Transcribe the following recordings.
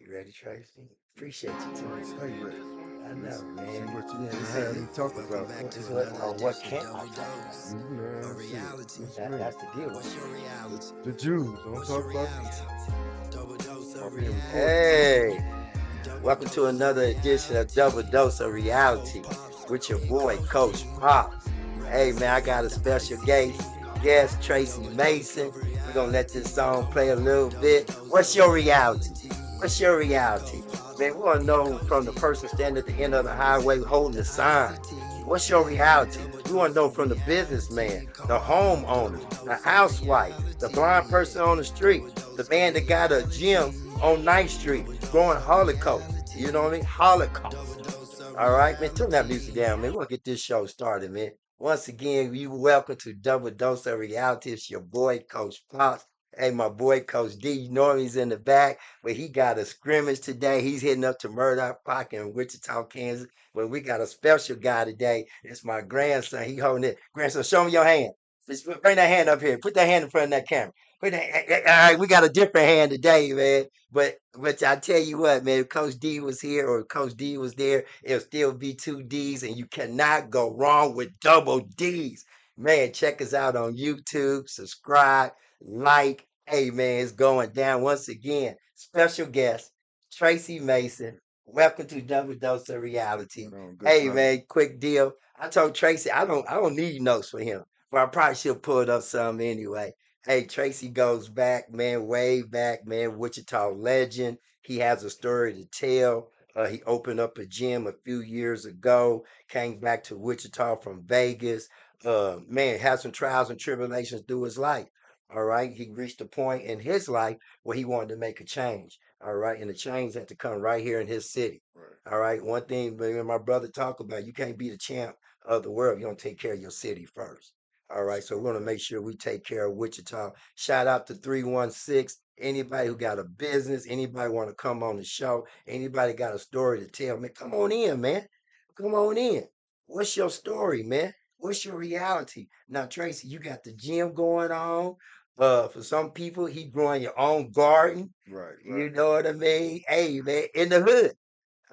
You ready, Tracy? Appreciate you too, Man, stay man. ready. I Let's know, see man. what you Yeah, can this have is me talk about. what can't I talk about? Man, shit. What you mean? That's the deal with it. The Jews. Don't talk What's about your reality? I'm being recorded. Hey, welcome to another edition of Double Dose of Reality with your boy, Coach Pops. Hey, man, I got a special guest, Tracey Mason. We're going to let this song play a little bit. What's your reality? What's your reality? Man, we want to know from the person standing at the end of the highway holding the sign. What's your reality? We want to know from the businessman, the homeowner, the housewife, the blind person on the street, the man that got a gym on Ninth Street, growing Holocaust. You know what I mean? Holocaust. All right, man. Turn that music down, man. We're gonna get this show started, man. Once again, you welcome to Double Dose of Reality. It's your boy, Coach Pops. Hey, my boy, Coach D. You know he's in the back, but he got a scrimmage today. He's heading up to Murdoch Park in Wichita, Kansas. But we got a special guy today. It's my grandson. He holding it. Grandson, show me your hand. Just bring that hand up here. Put that hand in front of that camera. All right, we got a different hand today, man. But I tell you what, man, if Coach D was here or Coach D was there, it'll still be two D's, and you cannot go wrong with double D's. Man, check us out on YouTube, subscribe, like. Hey, man, it's going down once again. Special guest, Tracey Mason. Welcome to Double Dose of Reality. Right on. Good Hey, brother. man, quick deal. I told Tracy I don't need notes for him, but I probably should pull it up some anyway. Hey, Tracy goes back, man, way back, man. Wichita legend. He has a story to tell. He opened up a gym a few years ago, came back to Wichita from Vegas. Man, had some trials and tribulations through his life. All right. He reached a point in his life where he wanted to make a change. All right. And the change had to come right here in his city. Right. All right. One thing me and my brother talk about, you can't be the champ of the world. You don't take care of your city first. All right, so we want to make sure we take care of Wichita. Shout out to 316. Anybody who got a business, anybody want to come on the show, anybody got a story to tell, man, come on in, man. Come on in. What's your story, man? What's your reality? Now, Tracy, you got the gym going on. For some people, he growing your own garden. Right. You Right. know what I mean? Hey, man, in the hood.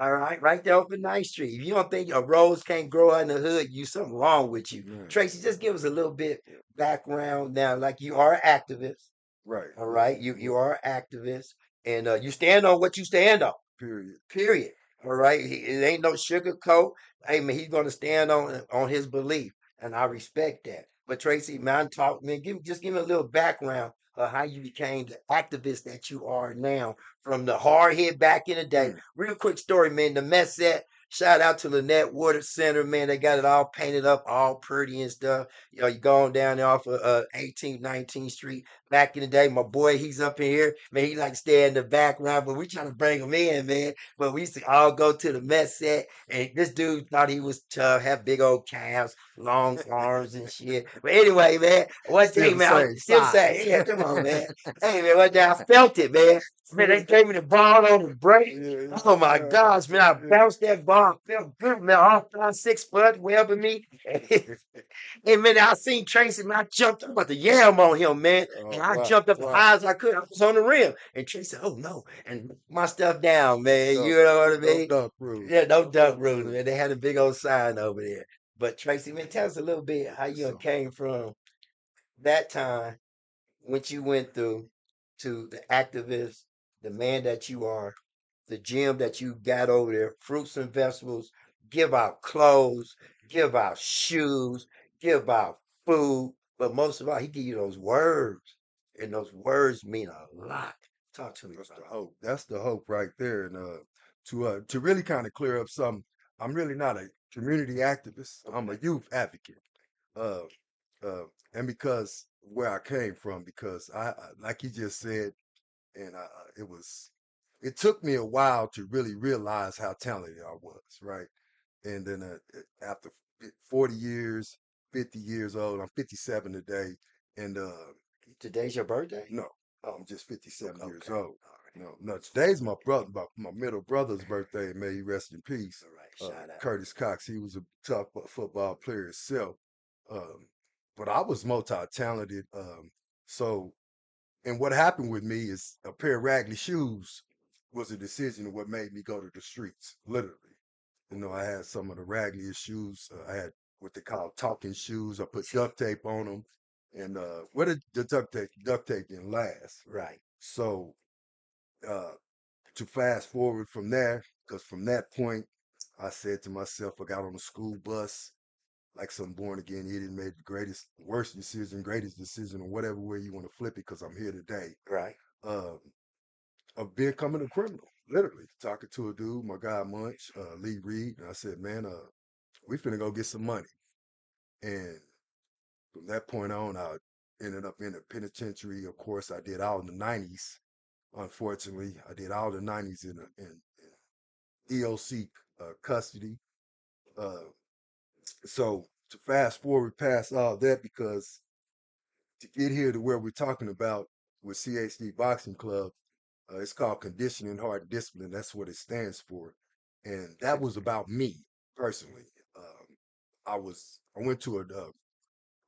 All right, right there off of Ninth Street. If you don't think a rose can't grow in the hood, you something wrong with you. Man. Tracy, just give us a little bit background now. Like you are an activist, Right. all Right. right. You are an activist, and you stand on what you stand on. Period. Period. All right. It ain't no sugarcoat. Hey man, he's gonna stand on his belief, and I respect that. But Tracy, man, talk man, give me a little background of how you became the activist that you are now, from the hard hit back in the day. Mm. Real quick story, man. The mess set. Shout out to Lynette Water Center, man. They got it all painted up, all pretty and stuff. You know, you going down there off of 18th, 19th Street. Back in the day, my boy, he's up in here. Man, he like stay in the background, but we trying to bring him in, man. But we used to all go to the mess set, and this dude thought he was tough, have big old calves, long arms and shit. But anyway, man, one Still day, the man, I same was still size. saying, yeah, come on, man. Hey, man, one day I felt it, man. Man, they gave me the ball on the break. Yeah. Oh my gosh, man, I Yeah. bounced that ball. Felt good, man. All 5, 6 foot, wherever me. Hey man, I seen Tracy, man. I jumped, I'm about to yam on him, man. And Oh, I wow. jumped up as Wow. high as I could. I was on the rim. And Tracy said, oh no. And knocked my stuff down, man. No, You know what I no mean? dunk rules. Yeah, no No duck dunk rules, rules. man. They had a big old sign over there. But Tracy, man, tell us a little bit how you So, came from that time, what you went through, to the activist, the man that you are, the gym that you got over there, fruits and vegetables, give out clothes, give out shoes, give out food, but most of all, he give you those words, and those words mean a lot. Talk to me, that's the brother. hope. That's the hope right there. And to really kind of clear up something, I'm really not a community activist. I'm a Okay. youth advocate. Uh, uh, and because where I came from, because like you just said, and it took me a while to really realize how talented I was, right? And then after 40 years, 50 years old, I'm 57 today, and Today's your birthday? no, Oh, I'm just 57 years okay. old. All right. No, no, today's my brother, my middle brother's birthday. May he rest in peace. All right. Shout out. Curtis Cox, he was a tough football player himself. Um, but I was multi-talented. So, and what happened with me is a pair of raggedy shoes. was a decision of what made me go to the streets, literally. You know, I had some of the raggediest shoes. I had what they call talking shoes. I put duct tape on them, and where did the duct tape didn't last. Right. So uh, to fast forward from there, because from that point, I said to myself, I got on a school bus like some born again idiot, made the worst decision, greatest decision, or whatever way you want to flip it, because I'm here today. Right. Um, of becoming a criminal, literally talking to a dude, my guy Munch, Lee Reed, and I said, man, we finna go get some money. And from that point on, I ended up in the penitentiary. Of course, I did all in the '90s. Unfortunately, I did all the '90s in EOC custody. Uh, so to fast forward past all that, because to get here to where we're talking about with CHD Boxing Club, it's called Conditioning Hard Discipline. That's what it stands for, and that was about me personally. Um, I went to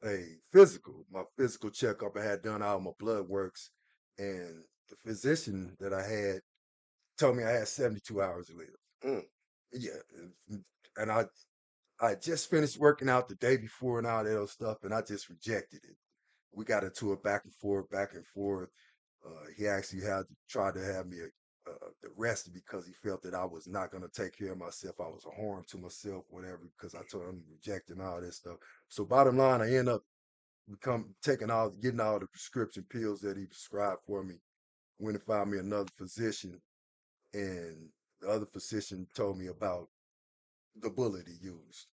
a physical, my physical checkup. I had done all my blood works, and the physician that I had told me I had 72 hours to live. Mm. Yeah, and I just finished working out the day before and all that other stuff, and I just rejected it. We got into a back and forth, back and forth. He actually had to try to have me arrested because he felt that I was not going to take care of myself. I was a harm to myself, whatever, because I told him rejecting all this stuff. So bottom line, I end up getting all the prescription pills that he prescribed for me. Went and found me another physician, and the other physician told me about the bullet he used,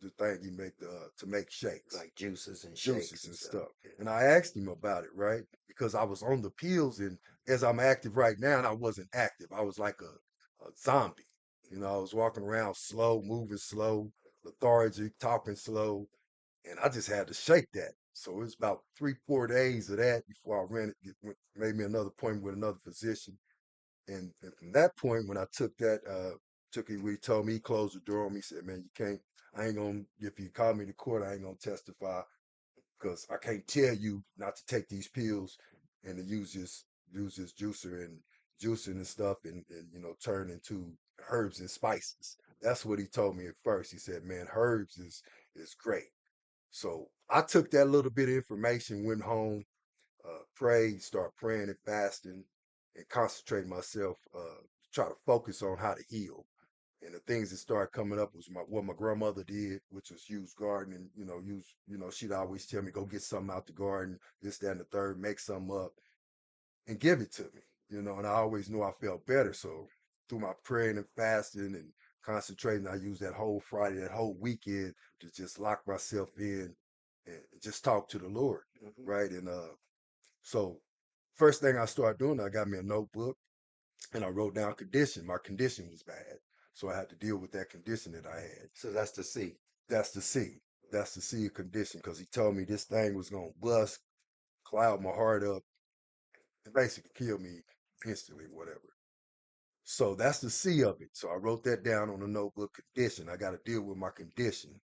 the thing he make to make shakes, Like juices and juices shakes and and stuff. stuff. Yeah. And I asked him about it, right? Because I was on the pills, and as I'm active right now, and I wasn't active. I was like a zombie. You know, I was walking around slow, moving slow, lethargic, talking slow, and I just had to shake that. So it was about 3, 4 days of that before I made me another appointment with another physician. And from that point, when I took it, he told me, he closed the door on me. He said, "Man, you can't. I ain't gonna. If you call me to court, I ain't gonna testify because I can't tell you not to take these pills and to use this juicing and stuff and turn into herbs and spices." That's what he told me at first. He said, "Man, herbs is great." So I took that little bit of information, went home, prayed, start praying and fasting, and concentrate myself, try to focus on how to heal. And the things that started coming up was what my grandmother did, which was use gardening. She'd always tell me, go get something out the garden, this, that, and the third, make something up and give it to me. And I always knew I felt better. So through my praying and fasting and concentrating, I used that whole Friday, that whole weekend to just lock myself in and just talk to the Lord, Hmm. right? And so first thing I started doing, I got me a notebook and I wrote down condition. My condition was bad. So I had to deal with that condition that I had. So that's the C. That's the C. That's the C of condition because he told me this thing was gonna bust, cloud my heart up, and basically kill me instantly, whatever. So that's the C of it. So I wrote that down on the notebook condition. I got to deal with my condition.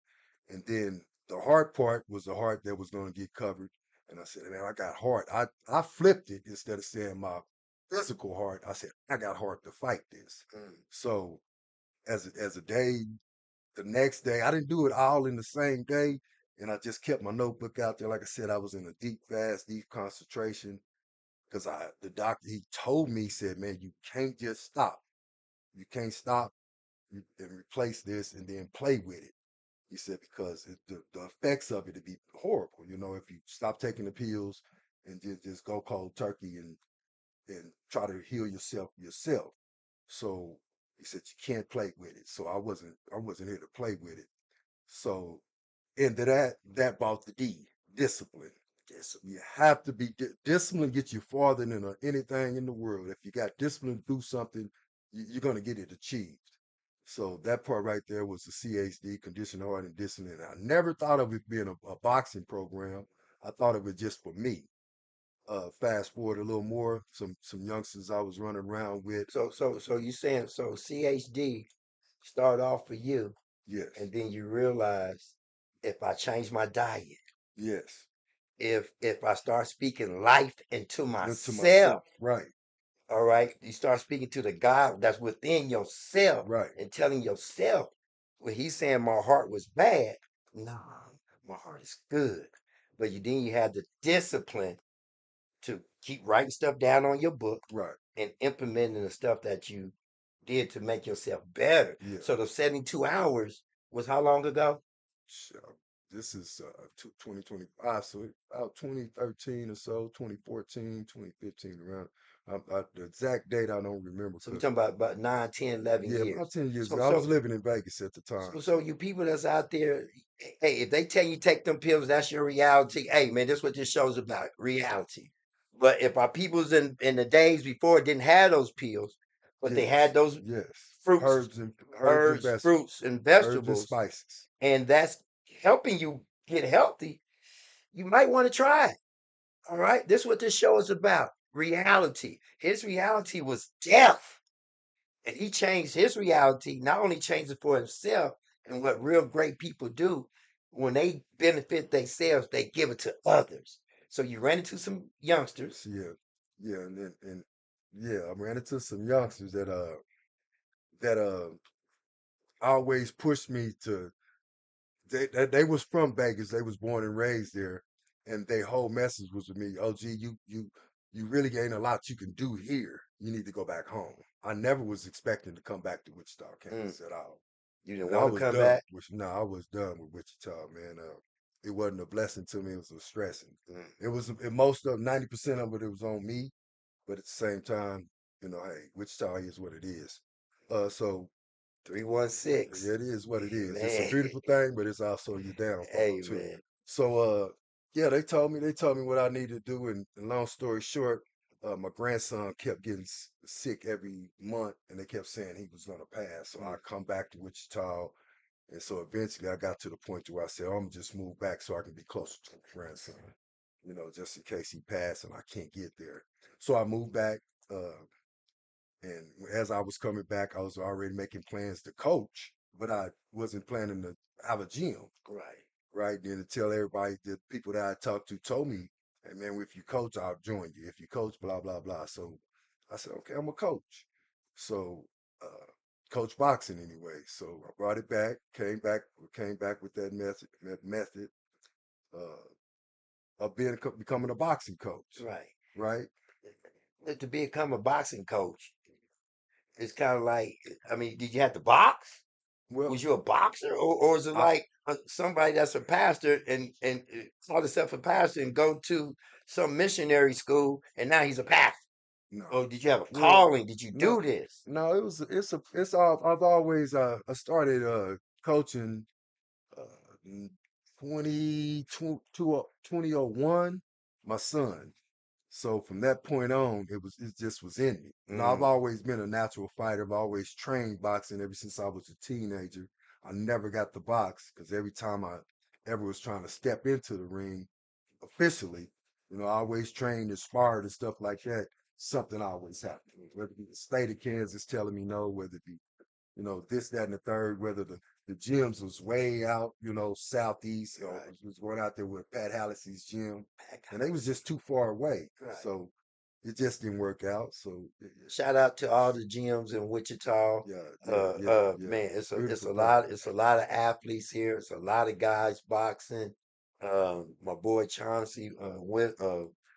And then the heart part was the heart that was going to get covered. And I said, man, I got heart. I flipped it instead of saying my physical heart. I said, I got heart to fight this. Mm. So as a day, the next day, I didn't do it all in the same day. And I just kept my notebook out there. Like I said, I was in a deep fast, deep concentration because the doctor, he told me, he said, man, you can't just stop. You can't stop and replace this and then play with it. He said because the effects of it would be horrible. If you stop taking the pills and just go cold turkey and try to heal yourself. So he said you can't play with it. So I wasn't here to play with it. So into that brought the D, discipline. Discipline. You have to be discipline. Gets you farther than anything in the world. If you got discipline to do something, you're gonna get it achieved. So that part right there was the CHD, conditioned hard and discipline. I never thought of it being a boxing program. I thought of it just for me. Fast forward a little more, some youngsters I was running around with. So you saying so CHD started off for you, Yes, and then you realize if I change my diet, yes, if I start speaking life into into myself, myself, right, All right. You start speaking to the God that's within yourself Right. and telling yourself, when he's saying my heart was bad, nah, my heart is good. But you had the discipline to keep writing stuff down on your book Right. and implementing the stuff that you did to make yourself better. Yeah. So the 72 hours was how long ago? So this is 2025, so about 2013 or so, 2014, 2015, around. The exact date I don't remember So we're because, talking about 9, 10, 11 yeah, about years. 10 years So ago. I was so living in Vegas at the time. so you people that's out there, hey, if they tell you take them pills, that's your reality. Hey man, that's what this show's about, reality. But if our peoples in the days before didn't have those pills, but they had Yes, those yes. fruits, Herbs and herbs, vegetables, fruits, and herbs and vegetables, spices. and that's helping you get healthy, you might want to try it. All right. This is what this show is about. Reality. His reality was death. And he changed his reality, not only changed it for himself, and what real great people do, when they benefit themselves, they give it to others. So you ran into some youngsters. So yeah, yeah, and yeah, I ran into some youngsters that always pushed me to. They was from Vegas. They was born and raised there, and their whole message was with me. Oh, gee, you really ain't a lot you can do here. You need to go back home. I never was expecting to come back to Wichita, Mm, Kansas at all. you didn't And I want to was come done back. with no, I was done with Wichita, man. It wasn't a blessing to me. It was a stressing. Mm, It was most of 90% of it. It was on me, but at the same time, hey, Wichita is what it is. So 316. it is what it is. It's a Man. beautiful thing, but it's also your downfall Hey, too. man. So yeah, they told me what I needed to do, and long story short, my grandson kept getting sick every month, and they kept saying he was gonna pass. So I Mm, come back to Wichita, and so eventually I got to the point where I said, I'm gonna just move back so I can be closer to my grandson, just in case he passed and I can't get there. So I moved back. And as I was coming back, I was already making plans to coach, but I wasn't planning to have a gym, right. right? Then to tell everybody, the people that I talked to told me, hey man, if you coach, I'll join you. If you coach, blah, blah, blah. So I said, okay, I'm a coach. So coach boxing anyway. So I brought it back, came back with that method of becoming a boxing coach, Right. right? To become a boxing coach, it's kind of like, I mean, did you have to box? Well, Was you a boxer, or is it I like somebody that's a pastor and call himself a pastor and go to some missionary school and now he's a pastor? no. Or did you have a Well, calling? Did you no, do this? no, it's all I've always I started coaching in 2001, my son. So from that point on, it just was in me. I've Mm, always been a natural fighter. I've always trained boxing ever since I was a teenager. I never got the box because every time I ever was trying to step into the ring officially, I always trained and sparred and stuff like that. Something always happened. Whether it be the state of Kansas telling me no, whether it be this, that, and the third, whether the gyms was way out, southeast, right. was going out there with Pat Hallisey's gym, Back and they was house. just too far away. Right. So it just didn't work out. So Shout out to all the gyms in Wichita. yeah, yeah, yeah, yeah. Man, it's Beautiful a thing. lot. It's a lot of athletes here. It's a lot of guys boxing. My boy Chauncey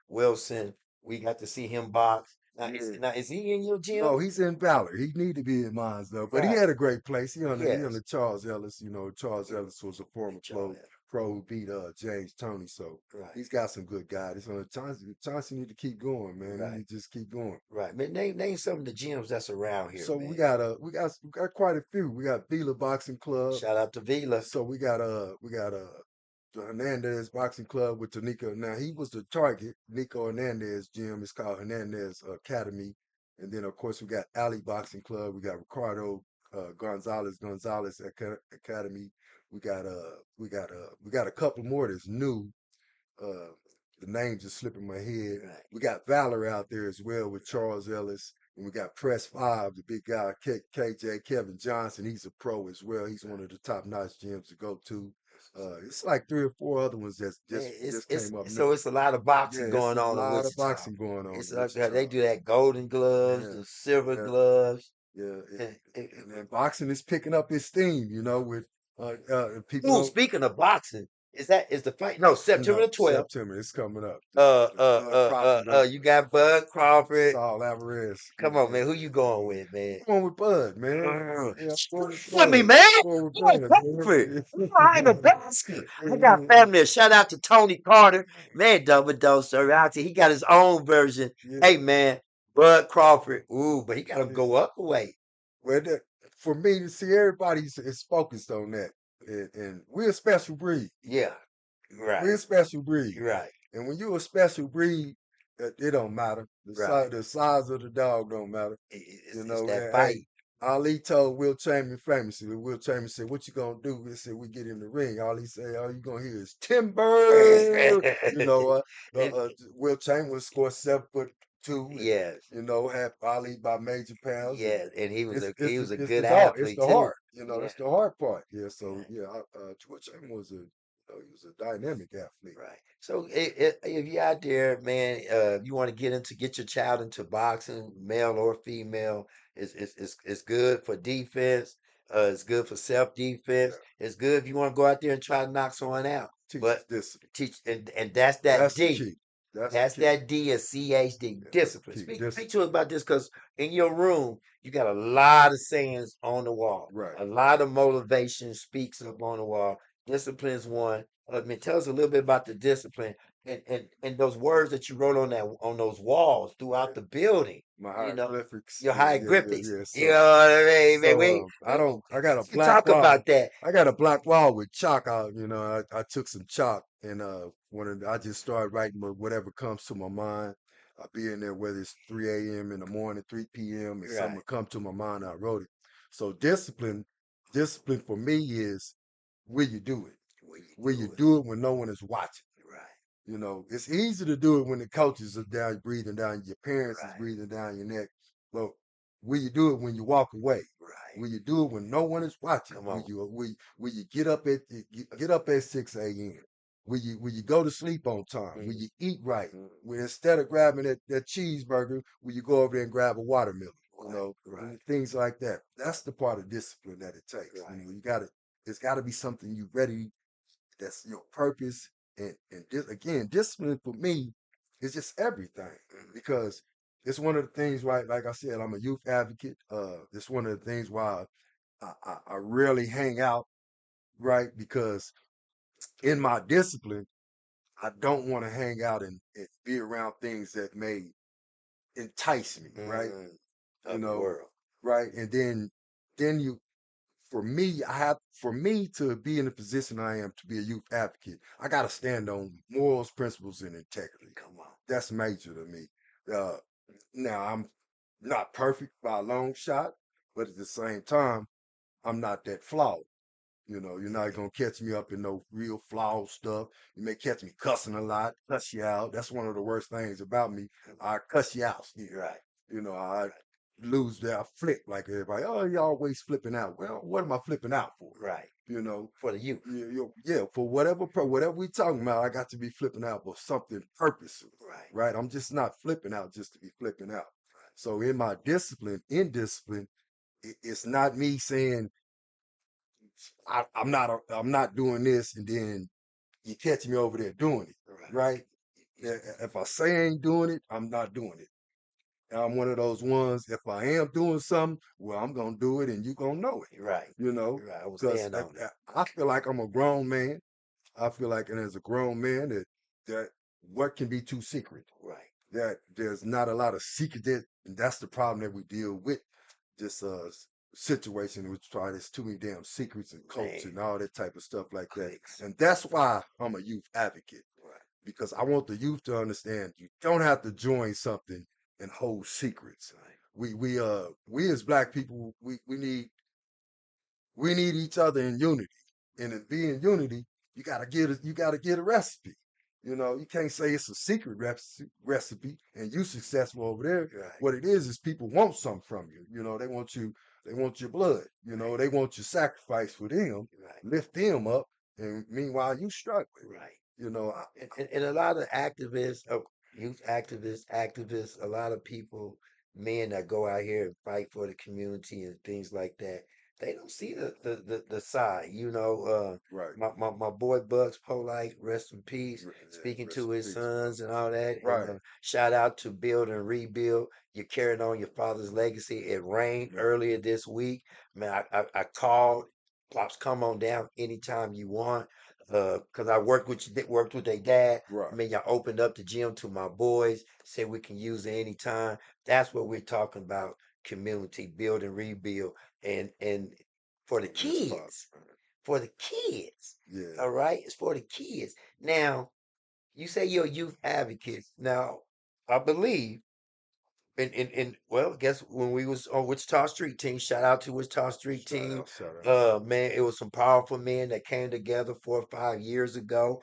Wilson, we got to see him box. Yeah. Now is he in your gym? No, he's in Ballard. He need to be in mine though, but he Right. had a great place. He on the Yes. Charles Ellis. Charles Mm, Ellis was a former Charlie. pro who beat James Tony, so Right. he's got some good guys. So Chauncey need to keep going, man. He Right. need to just keep going. Right. Man, name some of the gyms that's around here, So we man. got we got quite a few. We got Vila Boxing Club. Shout out to Vila. So we got the Hernandez Boxing Club with Tanika. Now he was the target. Nico Hernandez gym is called Hernandez Academy. And then of course we got Ali Boxing Club. We got Ricardo Gonzalez Academy. We got a couple more that's new. Uh, the names just slipping my head. Right. We got Valor out there as well with Charles Ellis. And we got Press Five, the big guy, KJ Kevin Johnson. He's a pro as well. He's one of the top notch gyms to go to. It's like 3 or 4 other ones that just It's came up so new. it's a lot of Yeah, boxing it's going a on in lot of Wichita. boxing going on It's in like Wichita. they do that golden gloves, Yeah, the silver yeah, gloves. yeah. And, And then boxing is picking up its steam, with people ooh, don't. speaking of boxing, is the fight? No, September No, the 12th. September, it's coming up. The Bud Crawford, You got Bud Crawford. Saul Alvarez. Come on, man. Who you going with, man? I'm going with Bud, man. Uh, Yeah, I'm going with with me, Bud. man. I'm going with Bud Crawford. Bud, I ain't a basket. I got man. family. Shout out to Tony Carter. Man, double dose reality. He got his own version. Yeah, Hey, man. Bud Crawford. Ooh, but he got to yeah. go up a weight. Well, for me to see everybody's is focused on that, and we're a special breed. Yeah. We're Right. a special breed, Right. and when you're a special breed, it don't matter. Right. The size of the dog don't matter. It's that Hey, fight. Ali told Will Chamberlain famously. Will Chamberlain said, "What you gonna do?" He said, "We get in the ring." Ali said, "All you gonna hear is timber." You know, And Will Chamberlain scored 7'2" and yes. had Ali by major pounds, and Yeah, and he was a it's good the dog, it's athlete the too. heart. Yeah, That's the hard part. Yeah, yeah, so yeah, Will Chamberlain was he was a dynamic athlete. right. So if you're out there, man, you want to get your child into boxing, male or female, it's good for defense. It's good for self defense. Yeah, It's good if you want to go out there and try to knock someone out. But teaches discipline. teach and that's that That's the D. key. That's the That's key. that D of CHD, Yeah, that's the discipline. key. Speak to Discipline. us about this because in your room, you got a lot of sayings on the wall. Right. A lot of motivation speaks up on the wall. Discipline is one. I mean, tell us a little bit about the discipline and those words that you wrote on those walls throughout Right. the building. My You know, hieroglyphics. your Yeah, yeah, yeah, hieroglyphics. yeah. You know what I mean, man? I don't. I got a We black talk wall. about that. I got a black wall with chalk out. I took some chalk and I just started writing whatever comes to my mind. I'll be in there whether it's 3 a.m. in the morning, 3 p.m. and something Right. will come to my mind. I wrote it. So discipline for me is will you do it? Will you Will you do it? do it when no one is watching? Right. It's easy to do it when the coaches are down breathing down, your parents is Right. breathing down your neck. But will you do it when you walk away? Right. Will you do it when no one is watching? Come on. Will you get up at 6 a.m.? Will you go to sleep on time? Will Mm, you eat right? mm, Will instead of grabbing that cheeseburger, will you go over there and grab a watermelon? right. Right. Things like that. That's the part of discipline that it takes. Right. It's gotta be something you ready that's your purpose. And again, discipline for me is just everything Mm, because it's one of the things, right? Like I said, I'm a youth advocate. It's one of the things why I rarely hang out, right? Because in my discipline, I don't want to hang out and be around things that may entice me, right? mm, You of the know, world. right? And then you for me to be in the position I am to be a youth advocate, I got to stand on morals, principles, and integrity. Come on. That's major to me. Uh, Now, I'm not perfect by a long shot, but at the same time, I'm not that flawed. You're not gonna catch me up in no real flawed stuff. You may catch me cussing a lot, cuss you out. That's one of the worst things about me. I cuss you out. You're right. I Right. lose there, I flip like everybody. Oh, you always flipping out. Well, what am I flipping out for? Right. You know, For the youth. yeah, for whatever we talking about, I got to be flipping out for something purposeful, Right. right? I'm just not flipping out just to be flipping out. So in my discipline, it's not me saying I'm not doing this, and then you catch me over there doing it, Right. right? If I say I ain't doing it, I'm not doing it. I'm one of those ones. If I am doing something, well, I'm gonna do it, and you gonna know it. You're right. You're right. I will Because stand on it. I feel like I'm a grown man. I feel like, and as a grown man, that what can be too secret? Right. That there's not a lot of secret. And that's the problem that we deal with. This situation, which try there's too many damn secrets and cults Man. and all that type of stuff like that. Clicks. And that's why I'm a youth advocate Right. because I want the youth to understand you don't have to join something and hold secrets. Right. We as black people, we need each other in unity. And in being unity, you gotta get a recipe. You can't say it's a secret recipe and you successful over there. Right. What it is people want something from you. They want your blood. Right. They want your sacrifice for them, Right. lift them up. and meanwhile you struggling. Right. You know, And a lot of activists, youth activists, a lot of people, men that go out here and fight for the community and things like that, they don't see the side. right, My boy Bugs Polite, rest in peace, yeah, speaking rest to in his peace, bro. sons and all that. And Right, shout out to Build and Rebuild. You're carrying on your father's legacy. It rained man, earlier this week. Man, I called. Pops, come on down anytime you want. Cause I worked with their dad. I right. mean, y'all opened up the gym to my boys, said we can use it anytime. That's what we're talking about. Community build and rebuild. And for the I miss kids. Pops, man. For the kids. Yeah, All right. It's for the kids. Now, you say you're a youth advocate. Now, I believe and well, guess when we was on Wichita Street Team, shout out to Wichita Street Team. shout out. Man, it was some powerful men that came together 4 or 5 years ago.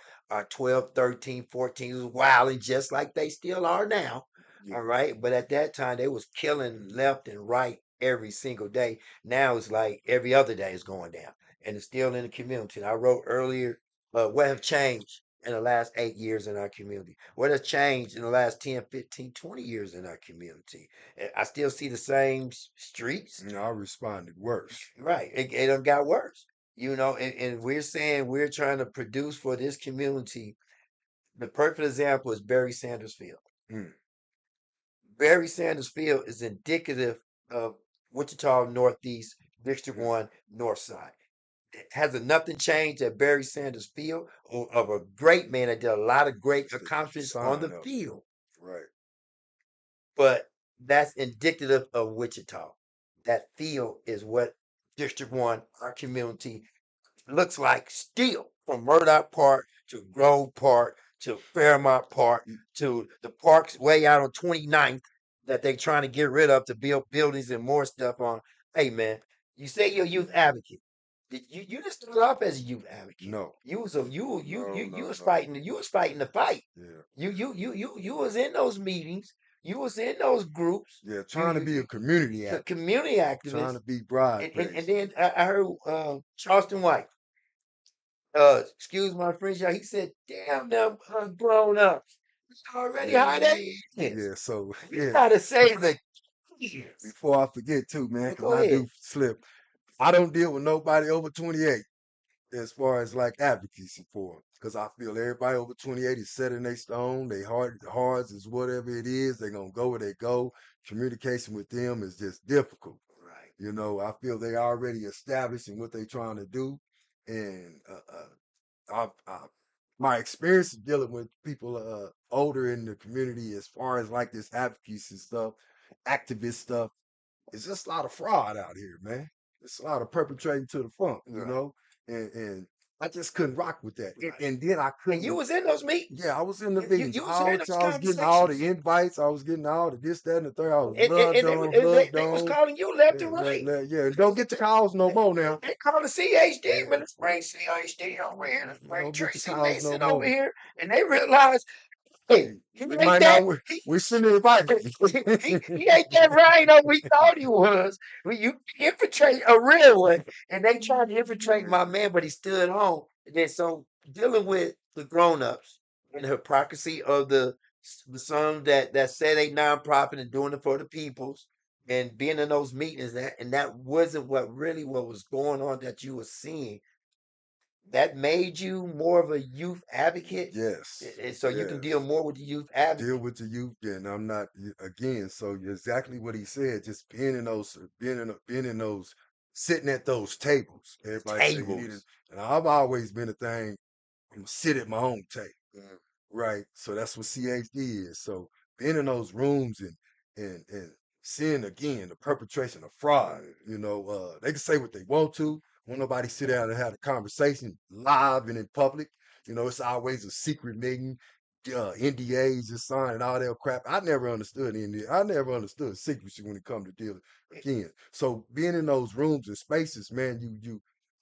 12, 13, 14 was wilding just like they still are now. Yeah, All right. But at that time they was killing left and right every single day. Now it's like every other day is going down. And it's still in the community. And I wrote earlier, what have changed in the last 8 years in our community? What has changed in the last 10, 15, 20 years in our community? I still see the same streets. I responded worse. Right. It done got worse. And we're saying we're trying to produce for this community. The perfect example is Barry Sanders Field. Mm, Barry Sanders Field is indicative of Wichita Northeast, District yeah, 1, North Side. Hasn't nothing changed at Barry Sanders Field of a great man that did a lot of great it's the accomplishments on sign the of it. field. Right. But that's indicative of Wichita. That field is what District 1, our community, looks like still from Murdoch Park to Grove Park to Fairmont Park Y- to the parks way out on 29th that they're trying to get rid of to build buildings and more stuff on. Hey man, you say you're a youth advocate. You didn't start off as a youth advocate. No, You was a no, you no, was no. fighting you was fighting the fight. Yeah, You was in those meetings. You was in those groups. yeah. You Trying to be a community activist, community trying activists. to be broad And based. then I heard Charleston White. Excuse my French, y'all. He said, "Damn them grown ups. It's already Yeah, how they is. yeah. So We yeah. gotta save the kids." Before I forget too, man, Well, because go I do ahead. slip. I don't deal with nobody over 28 as far as like advocacy for them. Because I feel everybody over 28 is set in their stone. They hearts is whatever it is. They're gonna go where they go. Communication with them is just difficult. Right. You know, I feel they already established in what they're trying to do. And I my experience of dealing with people older in the community as far as like this advocacy stuff, activist stuff, it's just a lot of fraud out here, man. It's a lot of perpetrating to the front, you Right. know, and I just couldn't rock with that. Right. And then I And you couldn't. was in those meetings. Yeah, I was in the You meetings. you was hearing those I was getting all the conversations. invites. I was getting all the this, that, and the third. I was And loved they was on. calling you left Yeah, and right. yeah. Don't get the calls no more now. They called the CHD, Yeah, but let's bring CHD over here. Let's bring don't get the Tracy calls no Mason over more. here. And they realized, hey, he We ain't might not. that. He We shouldn't invite he ain't that rhino we thought he was. You infiltrate a real one, and they tried to infiltrate my him. man, but he stood home. And then so dealing with the grown-ups and the hypocrisy of the some that say they nonprofit and doing it for the peoples and being in those meetings that wasn't what was going on that you were seeing that made you more of a youth advocate Yes, and so you can deal yes. more with the youth Deal advocate with the youth, and I'm not again. So exactly what he said, just being in those, being in those, sitting at those tables. Everybody say you need it, tables. and I've always been a thing. I'm gonna sit at my own table, Mm, right? So that's what CHD is. So being in those rooms and seeing again the perpetration of fraud. mm, You know, they can say what they want to. Won't nobody sit down and have a conversation live and in public. You know, it's always a secret meeting, NDAs is signed and all that crap. I never understood NDA. I never understood secrecy when it comes to dealing again. So being in those rooms and spaces, man,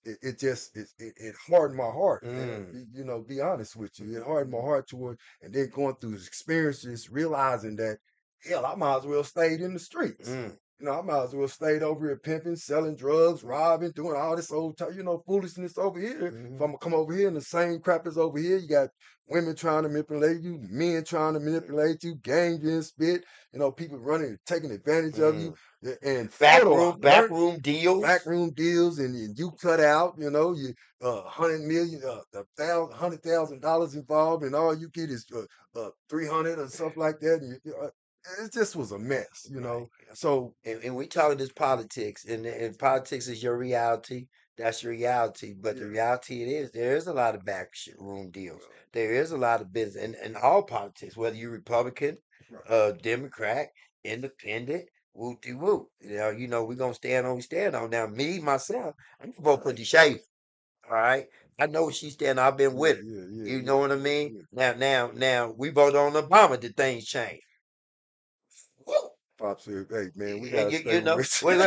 it just it hardened my heart, man. mm, You know, be honest with you, it hardened my heart toward, and then going through experiences, realizing that hell, I might as well stayed in the streets. mm. I might as well stayed over here pimping, selling drugs, robbing, doing all this old time, foolishness over here. If I'm Mhm. gonna come over here and the same crap is over here, you got women trying to manipulate you, men trying to manipulate you, gang being spit, people running, taking advantage of you, Mhm. and photo op, Backroom deals. backroom deals, and you cut out, you 100 million, $100,000 involved, and all you get is 300 or something like that. And it just was a mess. Right. So And we talking this politics, and politics is your reality. That's your reality. But the yeah, reality it is, there is a lot of backroom deals. well, There is a lot of business, and all politics, whether you're Republican, right, Democrat, Independent, whoop de whoop. We're gonna stand on. We stand on. Now, me myself, I'm gonna vote for right, DeShaver. All right, I know where she's standing. I've been yeah, with her. yeah, yeah, You know yeah, what I yeah, mean? yeah. Now, we voted on Obama. Did things change? Woo! Pop said, "Hey man, we And gotta stay you with know, this." we're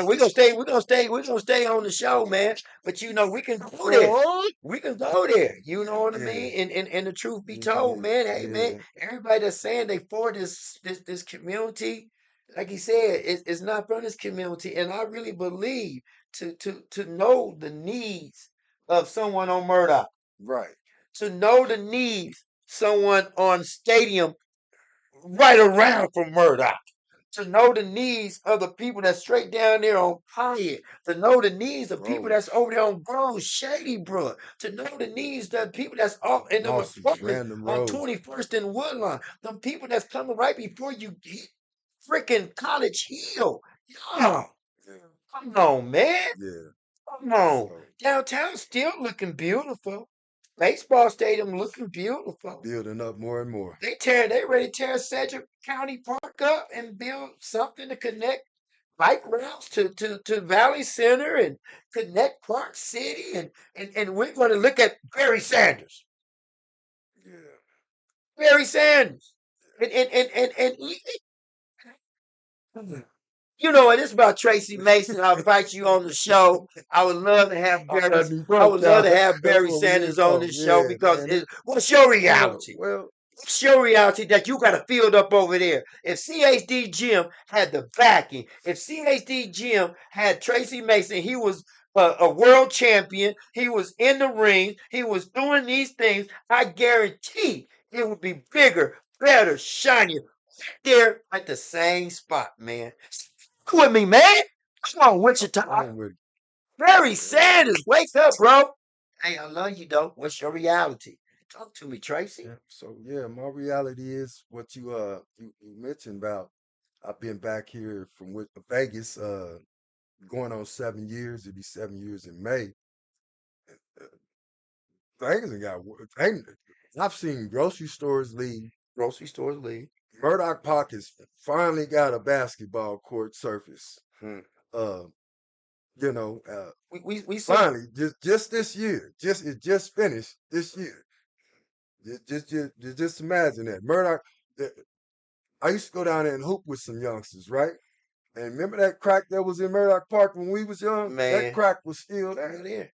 gonna stay on the show, man. But we can go there. What? We can go there. You know what I Yeah, mean? And the truth be told, yeah, man, hey man, yeah. everybody that's saying they for this community, like he said, it's not for this community. And I really believe to know the needs of someone on Murdoch, Right, to know the needs someone on Stadium right around from Murdoch, to know the needs of the people that's straight down there on Hyatt, to know the needs of people bro. that's over there on Grove, Shady Brook, to know the needs of the people that's off in them Losses, apartments random on roads. 21st and Woodlawn, the people that's coming right before you hit freaking College Hill. Y'all, Yeah, come on, man. yeah. Come on. So Downtown still looking beautiful. Baseball stadium looking beautiful. building up more and more. They ready to tear Sedgwick County Park up and build something to connect bike routes to Valley Center and connect Park City, and we're going to look at Barry Sanders. Yeah, Barry Sanders. And and it's about Tracy Mason. I'll invite you on the show. I would love to have I'm Barry. glad you I broke would love down. to have That's Barry what we here Sanders on for. this show Yeah, because man. what's your Well, reality? well, It's your reality that you got a field up over there. If CHD Jim had the backing, if CHD Jim had Tracy Mason, he was a world champion. He was in the ring. He was doing these things. I guarantee it would be bigger, better, shinier. There at the same spot, man. Come with me, man. Come on, Wichita. I'm with Barry yeah, Sanders, wake up, bro. Hey, I love you, though. What's your reality? Talk to me, Tracy. yeah. So yeah, my reality is what you mentioned about. I've been back here from Vegas, going on 7 years. It'll be 7 years in May. Uh, Vegas ain't got. I've seen grocery stores leave. Grocery stores leave. Murdoch Park has finally got a basketball court surface. Hmm. Uh, you know, uh, We see. finally, just this year, it just finished this year. Just imagine that Murdoch. I used to go down there and hoop with some youngsters, right? And remember that crack that was in Murdoch Park when we was young? That Man, crack was still still there. there.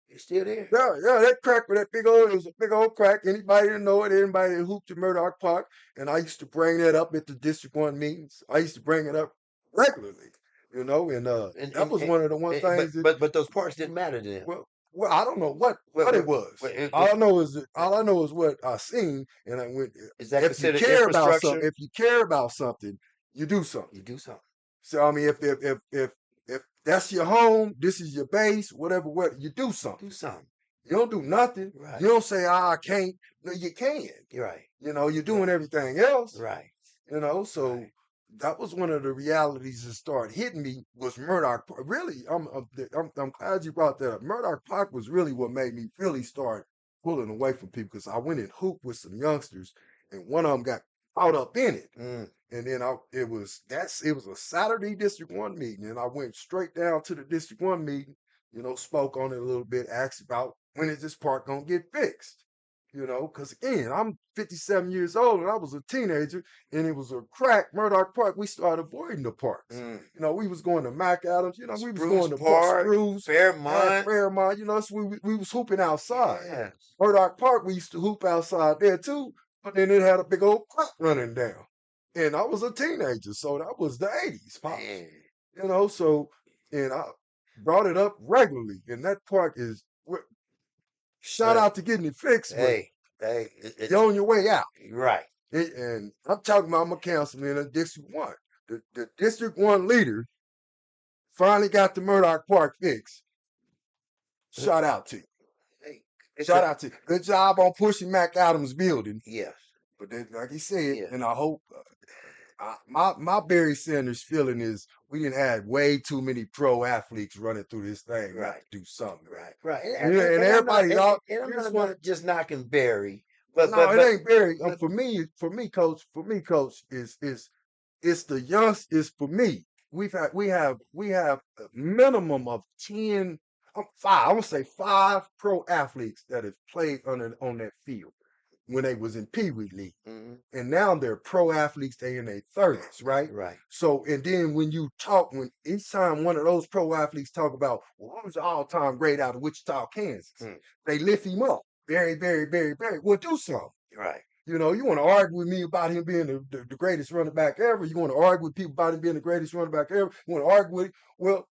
It's still there. Yeah, yeah, that crack with that big old, it was a big old crack. Anybody that know it, anybody that hooped at Murdoch Park, and I used to bring that up at the District 1 meetings. I used to bring it up regularly, and And, that and, was and, one of the one and but things that, but but those parts didn't matter to them. well, I don't know what What what it what, was. what it, All I know is what I seen, and I went. is that If you considered care about something, infrastructure? if you care about something, you do something. You do something. So I mean, if that's your home, this is your base, whatever. What you do You do something. something. You don't do nothing. Right. You don't say, I can't. No, you can. You're right. You're doing Right. everything else. Right. So Right. that was one of the realities that started hitting me was Murdoch. Really, I'm glad you brought that up. Murdoch Park was really what made me really start pulling away from people because I went and hooped with some youngsters, and one of them got caught up in it. Mm. And then it was a Saturday District 1 meeting, and I went straight down to the District 1 meeting, spoke on it a little bit, asked about when is this park gonna get fixed? Because again, I'm 57 years old and I was a teenager, and it was a crack Murdoch Park. We started avoiding the parks. Mm. We was going to Mac Adams, we was Spruce going to Park, Spruce, Fairmont. Fairmont, so we was hooping outside. Yeah. Murdoch Park, we used to hoop outside there too, but then it had a big old crack running down. And I was a teenager, so that was the 80s, Pops. Man. you know. So, and I brought it up regularly, and that part is shout Well, out to getting it fixed, but hey, hey, you're on your way out. right, And I'm talking about my councilman in District 1. The District 1 leader finally got the Murdoch Park fixed. Shout out to you. hey, it's Shout a out to you. Good job on pushing Mac Adams' building. yes, But then, like he said, yeah, and I hope my Barry Sanders feeling is we didn't have way too many pro athletes running through this thing not right, to do something, man. right, And and I'm not, everybody, y'all, and I'm here's not, one. not just knocking Barry, but No, it ain't Barry. but For me, coach, is it's the youngs. Is for me. We have a minimum of 10, five. I would say five pro athletes that have played on that field when they was in Pee Wee League, mhm, and now they're pro athletes. They in their 30s, right? right, So, and then when each time one of those pro athletes talk about, well, who's the all-time great out of Wichita, Kansas, mm, they lift him up. Very. Well, do something. right, You know, you want to argue with me about him being the greatest running back ever. You want to argue with people about him being the greatest running back ever. You want to argue with, well,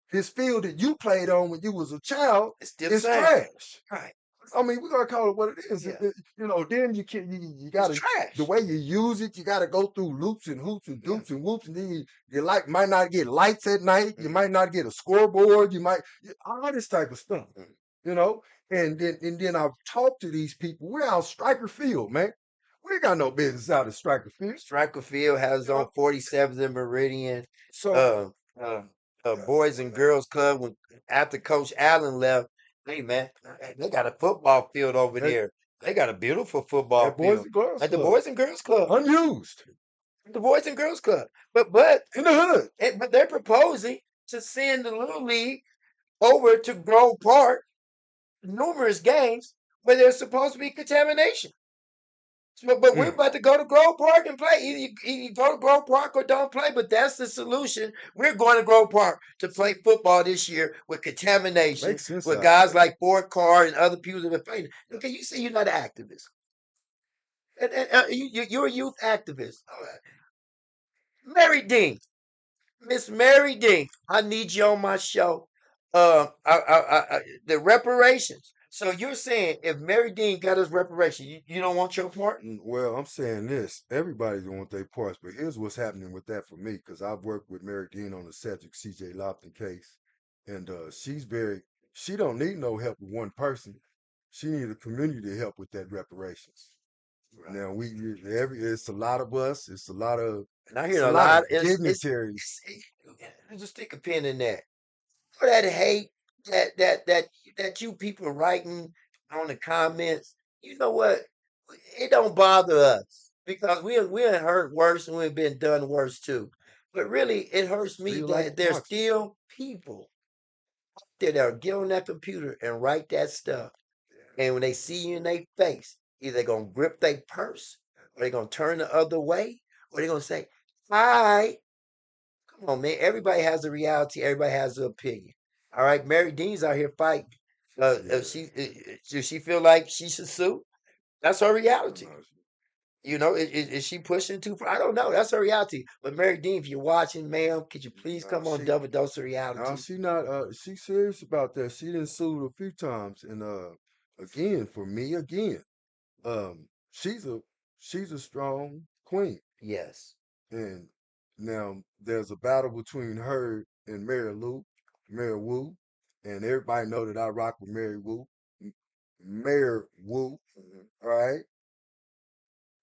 his field that you played on when you was a child it's still the is same, trash. right, I mean, we're gonna call it what it is. yeah, You know, then you can you it's gotta the trash, way you use it, you gotta go through loops and hoops and yeah, doops and whoops, and then you like might not get lights at night, you mm, might not get a scoreboard, all this type of stuff, mm. you know. And then I've talked to these people. We're out Striker Field, man. We ain't got no business out at Striker Field, Striker Field has its you own know. 47th and Meridian, So uh, uh, Boys and Girls Club. When after Coach Allen left, hey man, they got a football field over at, there. They got a beautiful football at Boys field and Girls at the Club, Boys and Girls Club. unused The Boys and Girls Club, but in the hood. but they're proposing to send the Little League over to Grove Park numerous games where there's supposed to be contamination. But we're Mm. about to go to Grove Park and play. Either you go to Grove Park or don't play, but that's the solution. We're going to Grove Park to play football this year with contamination, Makes sense with out guys there. like Ford Carr and other people that are playing. Okay, you say you're not an activist. You're a youth activist. All right. Mary Dean, Miss Mary Dean, I need you on my show. The reparations. So you're saying if Mary Dean got us reparations, you don't want your part? Well, I'm saying this. Everybody's gonna want their parts, but here's what's happening with that for me, because I've worked with Mary Dean on the Cedric CJ Lofton case, and she don't need no help with one person. She need a community to help with that reparations. Right. Now it's a lot of us, And I it's hear a a lot of lot. dignitaries. Just stick a pin in that. All that hate that you people writing on the comments. You know what? It don't bother us because we have heard worse and we've been done worse too. But really, it hurts me Feel like that there's boxing. still people that'll get on that computer and write that stuff. And when they see you in their face, either they're gonna grip their purse, or they're gonna turn the other way, or they're gonna say, "Hi, come on, man. Everybody has a reality. Everybody has an opinion. All right, Mary Dean's out here fighting. Yeah. Does she feel like she should sue? That's her I reality. know. You know, is she pushing too far? I don't know. That's her reality. But Mary Dean, if you're watching, ma'am, could you please No, come on Double Dose of Reality? she not she serious about that. She didn't sue a few times, and again for me again. Um, she's a she's a strong queen, Yes. and now there's a battle between her and Mary Wu, and everybody know that I rock with Mary Wu, Mayor Wu. Mhm. All right,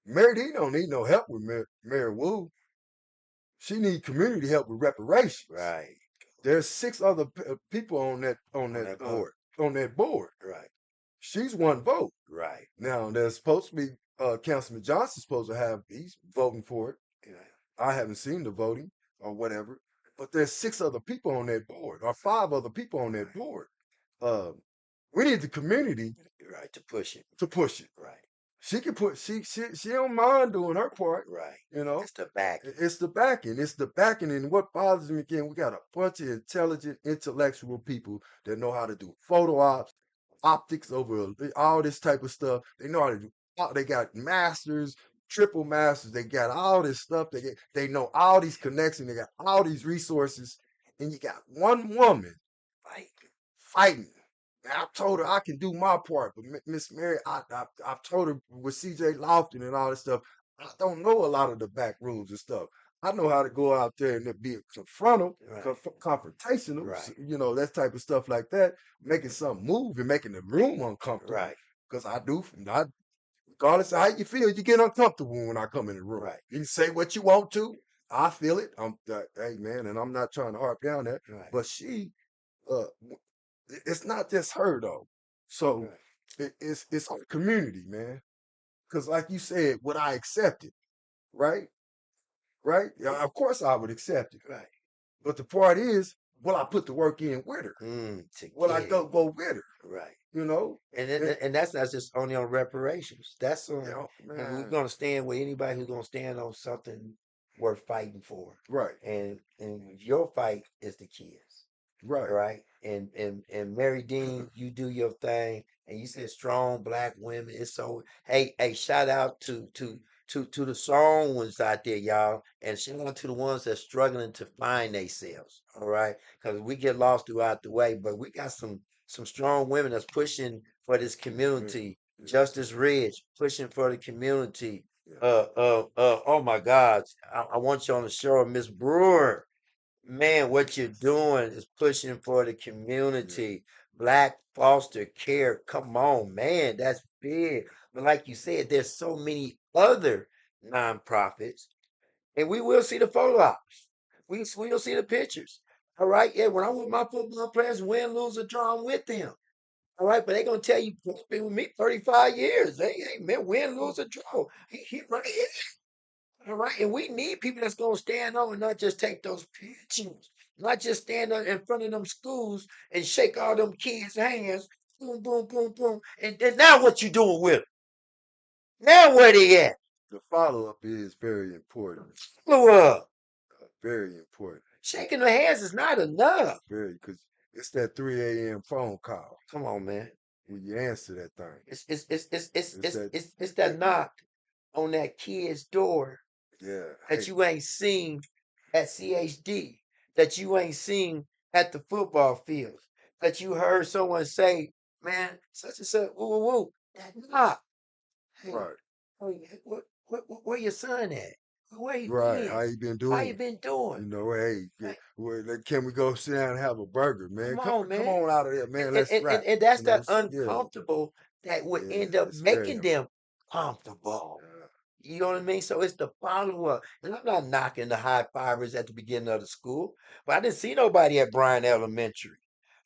Mary D don't need no help with Mary Wu. She need community help with reparations. Right. There's six other people On that board. on that board. Right. She's one vote. Right. Now there's supposed to be Councilman Johnson's supposed to have he's voting for it. Yeah. I haven't seen the voting or whatever, but there's six other people on that board or five other people on that board. Uh, we need the community Right. To push it. to push it. Right. She can put she don't mind doing her part. Right. You know, It's the back. it's the backing. It's the backing. And what bothers me again, we got a bunch of intelligent, intellectual people that know how to do photo ops, optics over all this type of stuff. They know how to do. They got masters. triple masters. They got all this stuff. They know all these connections. They got all these resources, and you got one woman Right. fighting. And I told her I can do my part, but Miss Mary, I've told her with C.J. Lofton and all this stuff. I don't know a lot of the back rooms and stuff. I know how to go out there and be confrontal, Right. confrontational, Right. that type of stuff like that, making something move and making the room uncomfortable. Right. Because regardless of how you feel, you get uncomfortable when I come in the room. Right. You can say what you want to. I feel it. Hey man, and I'm not trying to harp down that, Right. but uh, it's not just her though. So Right. it's our community, man. Because like you said, would I accept it? Right? Right? Yeah, of course I would accept it. Right. But the part is, will I put the work in with her? To Will I get it. go with her? Right. You know? And that's not just only on reparations. That's on, Yeah, and we're man. gonna stand with anybody who's gonna stand on something worth fighting for. Right. And your fight is the kids. Right. Right. And Mary Dean, you do your thing, and you said strong black women. It's so hey, shout out to the strong ones out there, y'all, and shout out to the ones that's struggling to find themselves. All right, because we get lost throughout the way, but we got some strong women that's pushing for this community. Justice Ridge pushing for the community. Oh my God, I want you on the show, Miss Brewer. Man, what you're doing is pushing for the community. Black foster care. Come on, man, that's big. But like you said, there's so many other nonprofits, and we will see the photo ops. We'll see the pictures. All right, yeah. When I'm with my football players, win, lose, or draw, I'm with them. All right, but they gonna tell you, "It's been with me 35 years. Hey, man, win, lose, or draw. He right here. All right, and we need people that's gonna stand on and not just take those pictures, not just stand up in front of them schools and shake all them kids' hands, boom, boom, boom, boom. And then now what you doing with 'em? Now where they at? The follow up is very important. Follow up. Very important. Shaking their hands is not enough. Very, because it's that 3 a.m. phone call Come on, man. when you answer that thing. It's that knock on that kid's door Yeah. that you ain't seen at CHD, that you ain't seen at the football field, that you heard someone say, man, such and such, woo, woo, woo, that knock. Hey, Right. where your son at? Where he Right. How been? you been How you doing? been doing? Hey, Right? can we go sit down and have a burger, man? Come Come on, come man. on out of there, man. Let's rap. And that's that Yeah, uncomfortable that would yeah. end up It's very making important. them comfortable. You know what I mean? So it's the follow up. And I'm not knocking the high fivers at the beginning of the school, but I didn't see nobody at Bryan Elementary.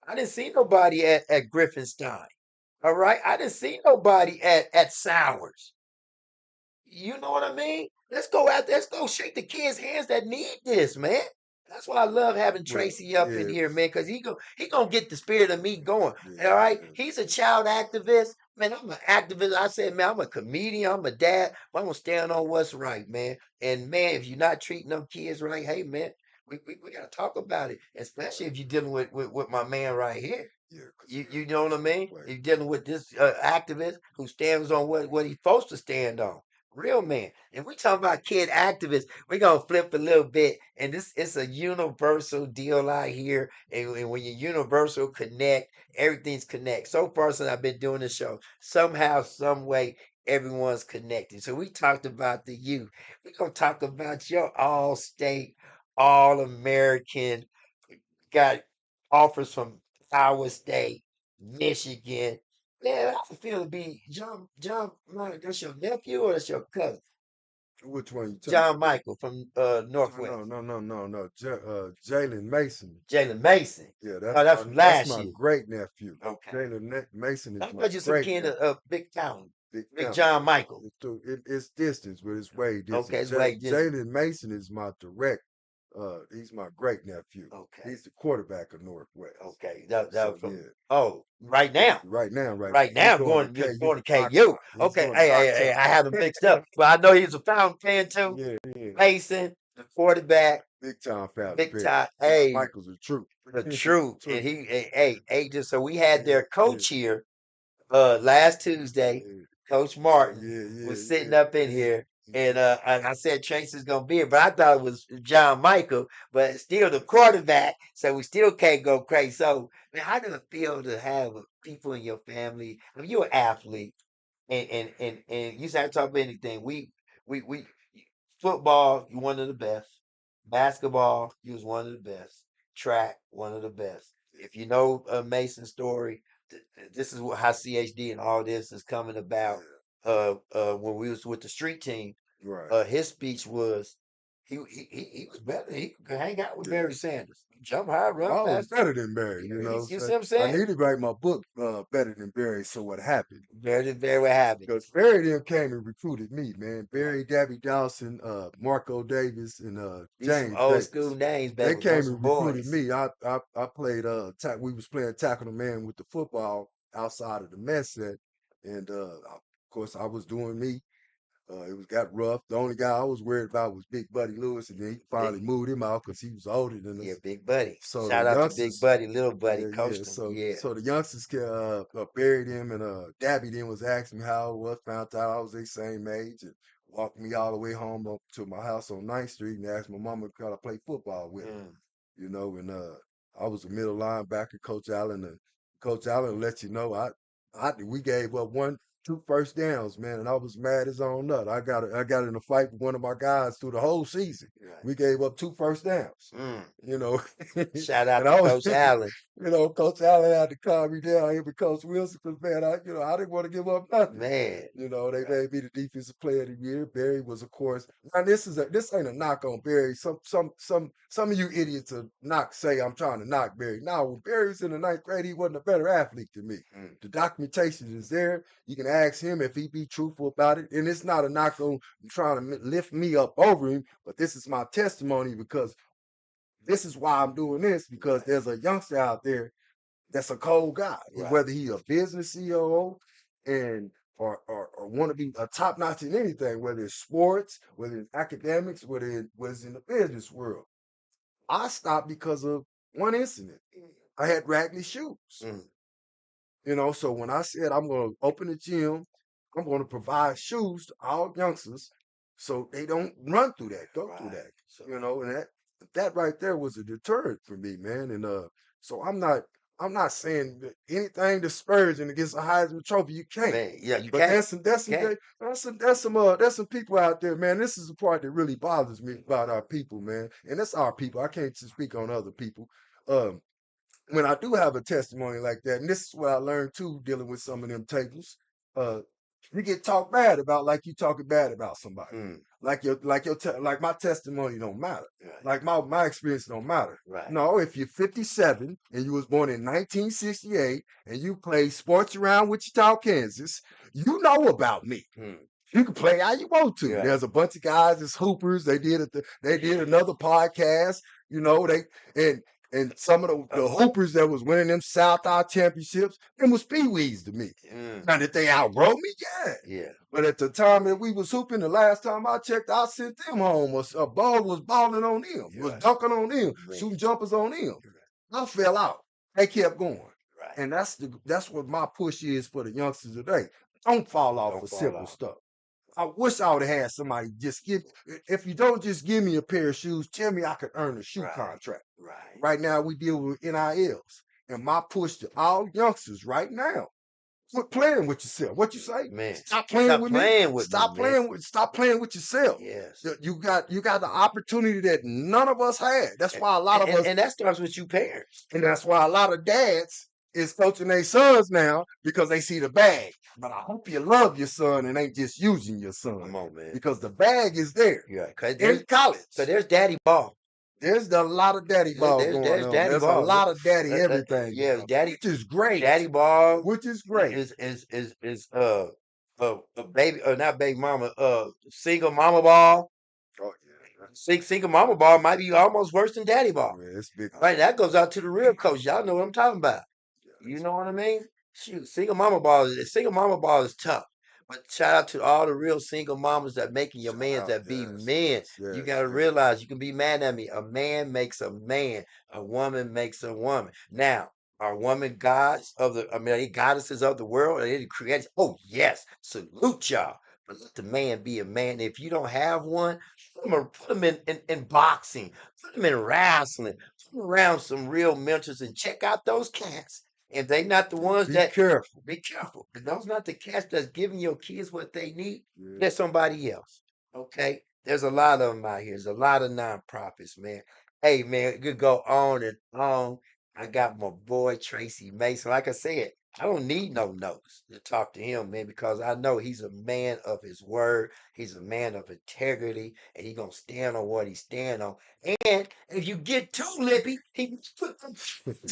I didn't see nobody at Griffinstein. All right. I didn't see nobody at Sowers. You know what I mean? Let's go out there. Let's go shake the kids' hands that need this, man. That's why I love having Well, Tracey up in yeah, here, man, because he gonna get the spirit of me going. yeah, All right, man. he's a child activist, man. I'm an activist. I said, man, I'm a comedian. I'm a dad. But I'm gonna stand on what's right, man. And man, if you're not treating them kids right, hey, man, we gotta talk about it. Especially if you're dealing with my man right here. Yeah, 'cause, You know what I mean? right. You're dealing with this activist who stands on what he's supposed to stand on. Real man. And we talking about kid activists, we're gonna flip a little bit. And this it's a universal deal out here. And when you universal connect, everything's connect. So far since I've been doing the show, somehow, some way, everyone's connected. So we talked about the youth. We're gonna talk about your all state, all American, got offers from Iowa State, Michigan. Man, I feel to be John, that's your nephew or that's your cousin? Which one you talking John about? Michael from No, Northwest. no, no, no, no. Jalen Mason. Jalen Mason. Yeah, Oh, that's from that's last my year. great nephew. Okay. Mason I is my thought you some great kin nephew. of Big Town. Big Big County. John Michael. It's distance, but it's way Okay, distance. it's way distant. Jalen Mason is my direct. He's my great nephew. Okay. He's the quarterback of Northwest. Okay. That So was yeah, from right now. right Right now, he's now, going to going KU to Oxford. KU. He's Okay, going to hey, Oxford. I had him mixed up, but I know he's a Fountain fan too. Yeah, yeah. Mason, the quarterback, Big time Falcon big fan. time. John Hey, Michael's a truth. the truth, and Truth. just so we had Yeah, their yeah, coach here last Tuesday. yeah. Coach Martin Yeah, was yeah, sitting yeah, up in yeah, here, and I said Tracy's gonna be it, but I thought it was John Michael, but still the quarterback, so we still can't go crazy. So, man, how does it feel to have people in your family? I mean, you're an athlete, and you start talking about anything. We football, you one of the best. Basketball, you was one of the best. Track, one of the best. If you know Mason's story, this is how CHD and all this is coming about. When we was with the street team, Right. his speech was he was better. He could hang out with Barry Sanders, jump high, run I was fast. better than Barry, you know. You So see what I'm I saying? need to write my book, Better Than Barry. So what happened? Very what happened. Because Barry them came and recruited me, man. Barry, Dabby Dawson, Marco Davis, and These some James old school Davis. names, They baby. came Those some and recruited boys. me. I played we was playing tackle the man with the football outside of the mess set, and of course I was doing me. It was got rough. The only guy I was worried about was Big Buddy Lewis, and then he finally Big, moved him out because he was older than yeah, us. big buddy. So the Shout out to Big youngsters, Buddy, little buddy, yeah, yeah. coached him. So Yeah, so the youngsters buried him, and Dabby then was asking me how I was. Found out I was the same age, and walked me all the way home up to my house on 9th Street, and asked my mama could I play football with her. mm, You know, and I was a middle linebacker. Coach Allen let you know we gave up two first downs, man, and I was mad as on nut. I got in a fight with one of my guys through the whole season. right. We gave up two first downs, Mm. you know, Shout out and to I was, Coach Allen. Coach Allen had to calm me down here with Coach Wilson because man, I didn't want to give up nothing. Man, You know, they right, made me the defensive player of the year. Barry was, of course. Now this ain't a knock on Barry. Some of you idiots are knock say I'm trying to knock Barry. No, when Barry was in the 9th grade, he wasn't a better athlete than me. mm, The documentation is there. You can ask him if he be truthful about it. And it's not a knock on trying to lift me up over him, but this is my testimony because this is why I'm doing this because right, there's a youngster out there that's a cold guy. right, Whether he a business CEO and or want to be a top notch in anything, whether it's sports, whether it's academics, whether it was in the business world. I stopped because of one incident. I had raggedy shoes. mm, You know, so when I said I'm going to open a gym, I'm going to provide shoes to all youngsters so they don't run through that, go through right. that. So, You know, and that right there was a deterrent for me, man. And so I'm not saying that anything disparaging against a Heisman Trophy. You can't. man, yeah, you But can't, there's can't. some people out there, man. This is the part that really bothers me about our people, man. And that's our people. I can't just speak on other people. Um, when I do have a testimony like that, and this is what I learned too, dealing with some of them tables, uh, you get talked bad about like you talking bad about somebody. Mm, Like my testimony don't matter. right, Like my experience don't matter. right, No, if you're 57 and you was born in 1968 and you play sports around Wichita, Kansas, you know about me. mm, You can play how you want to. right, There's a bunch of guys that's hoopers. They did another podcast. You know and some of the hoopers that was winning them South Out championships, them was peewees to me. mm, Now did they outgrow me? Yeah. yeah, But at the time that we was hooping, the last time I checked, I sent them home. A ball was balling on them, you're was right, dunking on them, man, shooting jumpers on them. you're I fell out. They kept going. right, And that's what my push is for the youngsters today. Don't fall off don't for fall simple off. stuff. I wish I would have had somebody just give. If you don't just give me a pair of shoes, tell me I could earn a shoe Right, contract. right. Right now, we deal with NILs, and my push to all youngsters right now: quit playing with yourself. What you say? Man, Stop playing stop with me. playing with me, man. Stop playing with yourself. Yes. You got the opportunity that none of us had. That's And, why a lot of us and that starts with you parents. and that's why a lot of dads is coaching their sons now because they see the bag. But I hope you love your son and ain't just using your son Come on, man. because the bag is there You're right. Cause in college. there's daddy ball. There's a lot of daddy ball going There's on. daddy There's a ball. lot of daddy everything Yeah, going on, daddy which is great. daddy ball Which is great. is a baby not baby mama single mama ball. Oh yeah, Single mama ball might be almost worse than daddy ball. yeah, it's big. Right, that goes out to the real coach. Y'all know what I'm talking about. Yeah, You know what I mean? Shoot, single mama ball is tough. But shout out to all the real single mamas that making your shout mans out. that be Yes, men. yes, You yes, gotta yes. realize you can be mad at me. A man makes a man. A woman makes a woman. Now, are women gods of the I mean, are they goddesses of the world? Are they the creators? Oh yes. Salute y'all. But let the man be a man. If you don't have one, put him in boxing, put him in wrestling, put him around some real mentors and check out those cats. If they not the ones Be that, careful. be careful. If those not the cats that's giving your kids what they need, Yeah. there's somebody else. Okay? There's a lot of them out here. There's a lot of nonprofits, man. Hey, man, it could go on and on. I got my boy Tracy Mason. Like I said, I don't need no notes to talk to him, man, because I know he's a man of his word. He's a man of integrity, and he gonna stand on what he stand on. And if you get too lippy, he put some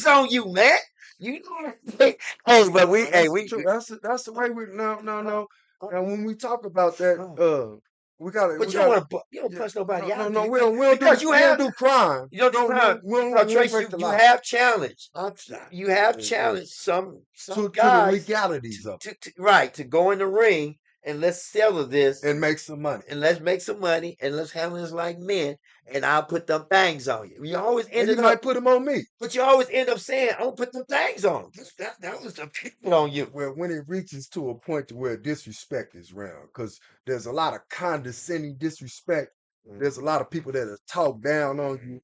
on you, man. You know what I'm Hey, but we, hey, That's the we, truth. That's the way we no. And when we talk about that, oh, we gotta but we you don't gotta want to, you don't yeah, punch nobody no out, do no you? we Because don't do crime. you don't do crime. Because We don't Trace, break the you law. have challenged. Yeah, You have yeah, yeah. challenged some To the guys legalities of to right to go in the ring and let's settle this it and make some money. and let's make some money and let's handle this like men and I'll put them things on you. You always And you ended up, might put them on me. but you always end up saying, "I'm gonna put them things on." That was the people on you. Well, when it reaches to a point to where disrespect is around, because there's a lot of condescending disrespect. There's a lot of people that talk down on you,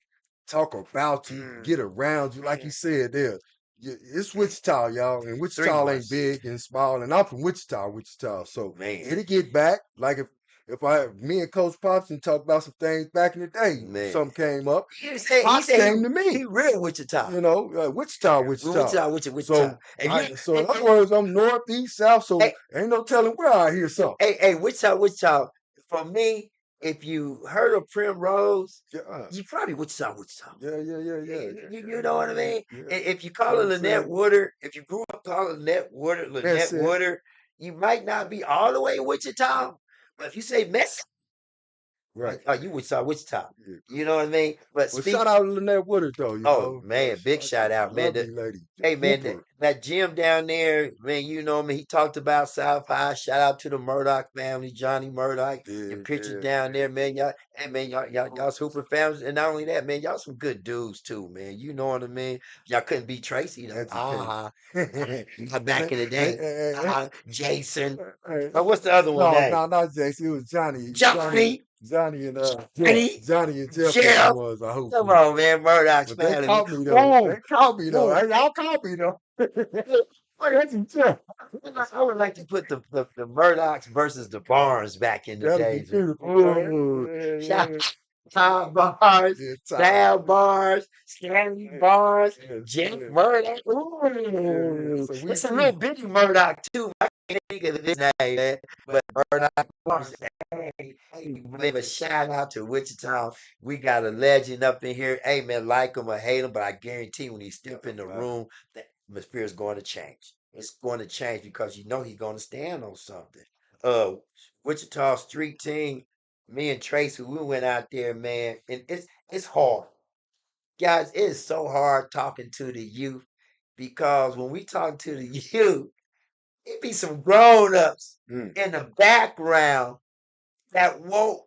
talk about you, Mm, get around you. Like you mm, said there, it's Wichita, y'all, and Wichita ain't 316. big and small, and I'm from Wichita. So Man, it'll get back. Like if me and Coach Popson talked about some things back in the day, man. something came up, He Pops said came to he me. real Wichita. Wichita. Wichita. So If you so in other words, I'm north, east, south, so hey, ain't no telling where I hear something. hey, Wichita. For me, if you heard of Primrose, Yeah, you probably Wichita. You know what I yeah. mean? Yeah. If you So call her I'm Lynette saying Woodard, if you grew up calling that's Lynette it. Woodard, you might not be all the way Wichita. But if you say Messi, Right. you Wichita. Yeah. You know what I mean? But Well, shout speak. out to Lynette Woodard though, Oh man, big shout out, man. lovely lady, Hey man, Hooper. that Jim down there, man, you know me. He talked about South High. Shout out to the Murdoch family, Johnny Murdoch. Your pictures Yeah. down there, man. Y'all, hey man, y'all super families. And not only that, man, y'all some good dudes too, man. You know what I mean? Y'all couldn't beat Tracy though. Educate. Back in the day. Jason. Hey, What's the other one no, name? no, not Jason. It was Johnny. Johnny. Johnny and Jeff. Johnny. Johnny and Jeff was the Jeff. ones I hope Come for. on, man. Murdoch's But they family. caught me though. Ooh, They caught me though. ooh. Hey, y'all caught me though. Boy, that's a Jeff. I would like to put the Murdochs versus the Barnes back in the That'll be days. beautiful, man. Ooh, shout Tom Barnes, Yeah, time. Val Barnes, Stanley Barnes, Yeah, Jeff yeah, Murdoch. yeah. Ooh, So it's a little bitty Murdoch too. I can't think of his name, man. But Murdoch Barnes. Hey, give a shout out to Wichita. We got a legend up in here. Hey man, like him or hate him, but I guarantee when he step in the Right. room, the atmosphere is going to change. It's going to change because you know he's going to stand on something. Uh, Wichita street team, me and Tracey, we went out there, man, and it's hard, guys. It is so hard talking to the youth because when we talk to the youth, it be some grown ups Mm. in the background that won't.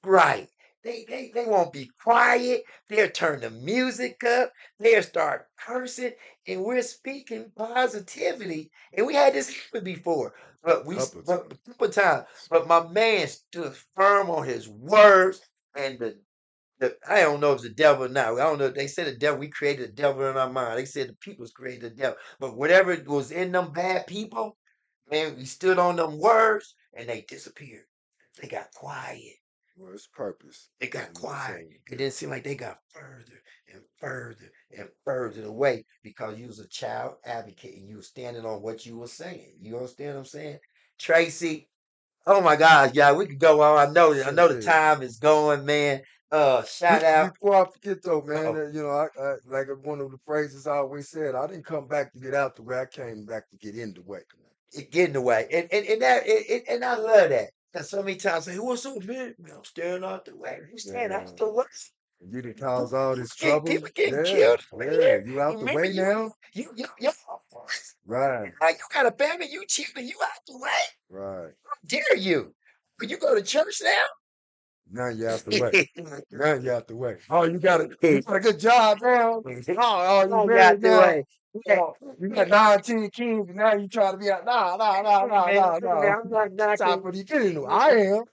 Right. They won't be quiet. They'll turn the music up. They'll start cursing. And we're speaking positivity. And we had this happen before. Couple of But times. a couple of times. But my man stood firm on his words. And the I don't know if it's the devil or not. I don't know. They said the devil, we created the devil in our mind. They said the people's created the devil. But whatever was in them bad people, man, we stood on them words and they disappeared. They got quiet. Well, it's purpose. It got You know what I'm quiet. saying? It didn't seem like they got further and further and further away because you was a child advocate and you was standing on what you were saying. You understand what I'm saying? Tracy, oh my gosh, yeah, we could go on. I Sure know the did. time is going, man. Shout out. Before I forget though, man, Uh-oh. I like one of the phrases I always said, I didn't come back to get out the way, I came back to get in the way. It get in the way. And I love that. Cause so many times I say, what's up, man? Man, I'm staring out the way. You stand out Yeah. the way. You done caused all this People trouble. getting Yeah, killed over yeah. here. You out the Remember way now? you Right, like you got a family, you chilling, you out the way. right. How dare you? Will you go to church now? Now you out the way. You Now you out the way. Oh, you got a good job now. Oh, you got married the now. way. You got 19 kids, and now you try to be out. Nah. I'm not Time knocking. for you get into. I am.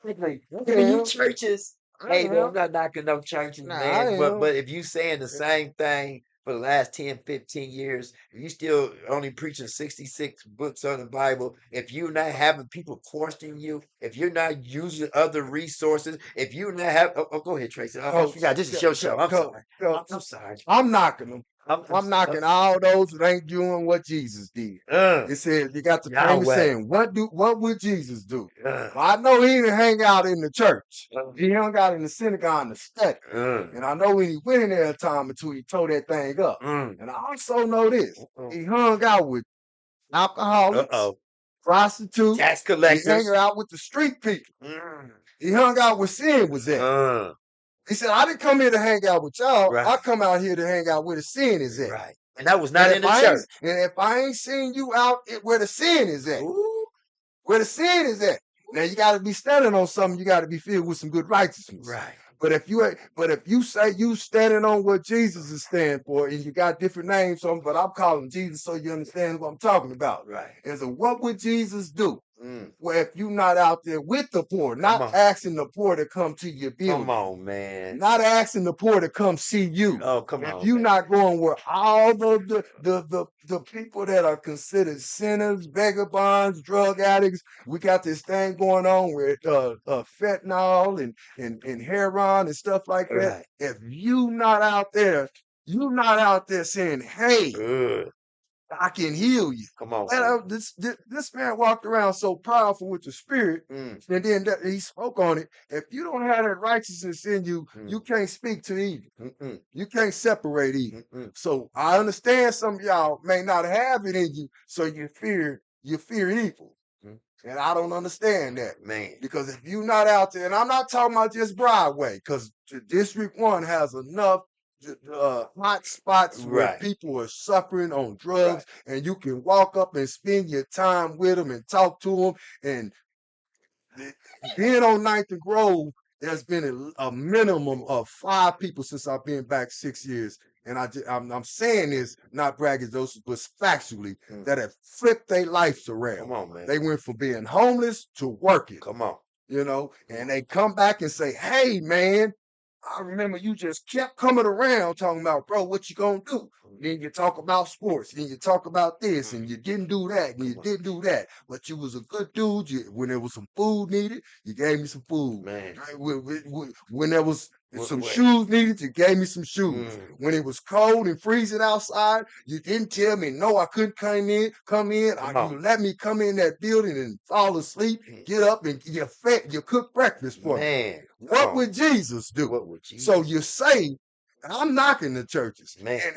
Even you churches, I hey man, am. I'm not knocking no churches, Nah, I man. But am. if you saying the same thing for the last 10, 15 years, if you still only preaching 66 books on the Bible, if you're not having people question you, if you're not using other resources, if you not have go ahead, Tracy. I Coach, forgot this is your show. I'm sorry. I'm sorry. I'm knocking them. I'm I'm knocking all those that ain't doing what Jesus did. It says you got the famous Yahweh. saying, what would Jesus do? Uh, Well, I know he didn't hang out in the church. uh, He hung out in the synagogue and the study. And I know when he went in there a time or two, he tore that thing up. And I also know this. He hung out with alcoholics, Uh-oh. prostitutes. Tax He collectors. hung out with the street people. He hung out where sin was at. He said, I didn't come here to hang out with y'all. Right. I come out here to hang out where the sin is at. Right. And that was not in the church. And if I ain't seen you out where the sin is at, Ooh. where the sin is at. Now you got to be standing on something. You got to be filled with some good righteousness. Right. But if you say you standing on what Jesus is standing for, and you got different names on, but I'm calling Jesus so you understand what I'm talking about. Right. And so, what would Jesus do? Where if you not out there with the poor, not asking the poor to come to your building. Come on, man. Not asking the poor to come see you. Oh, come if on. you man. not going where all the people that are considered sinners, vagabonds, drug addicts, we got this thing going on with fentanyl and heroin and stuff like that. Right. If you not out there saying, hey, I can heal you. Come on. And this man walked around so powerful with the spirit, and then he spoke on it. If you don't have that righteousness in you, you can't speak to evil. You can't separate evil. So I understand some of y'all may not have it in you, so you fear evil. And I don't understand that, Man. because if you're not out there, and I'm not talking about just Broadway, because District 1 has enough hot spots where people are suffering on drugs, and you can walk up and spend your time with them and talk to them. And being on 9th and Grove, there's been a minimum of 5 people since I've been back 6 years. And I'm saying this not braggadocious, but factually, that have flipped their lives around. Come on, man. They went from being homeless to working. Come on. And they come back and say, hey, man, I remember you just kept coming around talking about, bro, what you gonna do? Then you talk about sports, then you talk about this, and you didn't do that, and you didn't do that. But you was a good dude. When there was some food needed, you gave me some food. Man. When there was some shoes needed, you gave me some shoes. When it was cold and freezing outside, you didn't tell me no, I couldn't come in. You let me come in that building and fall asleep, get up, and you cook breakfast for me. What would Jesus do? What would Jesus So you say, I'm knocking the churches. Man. And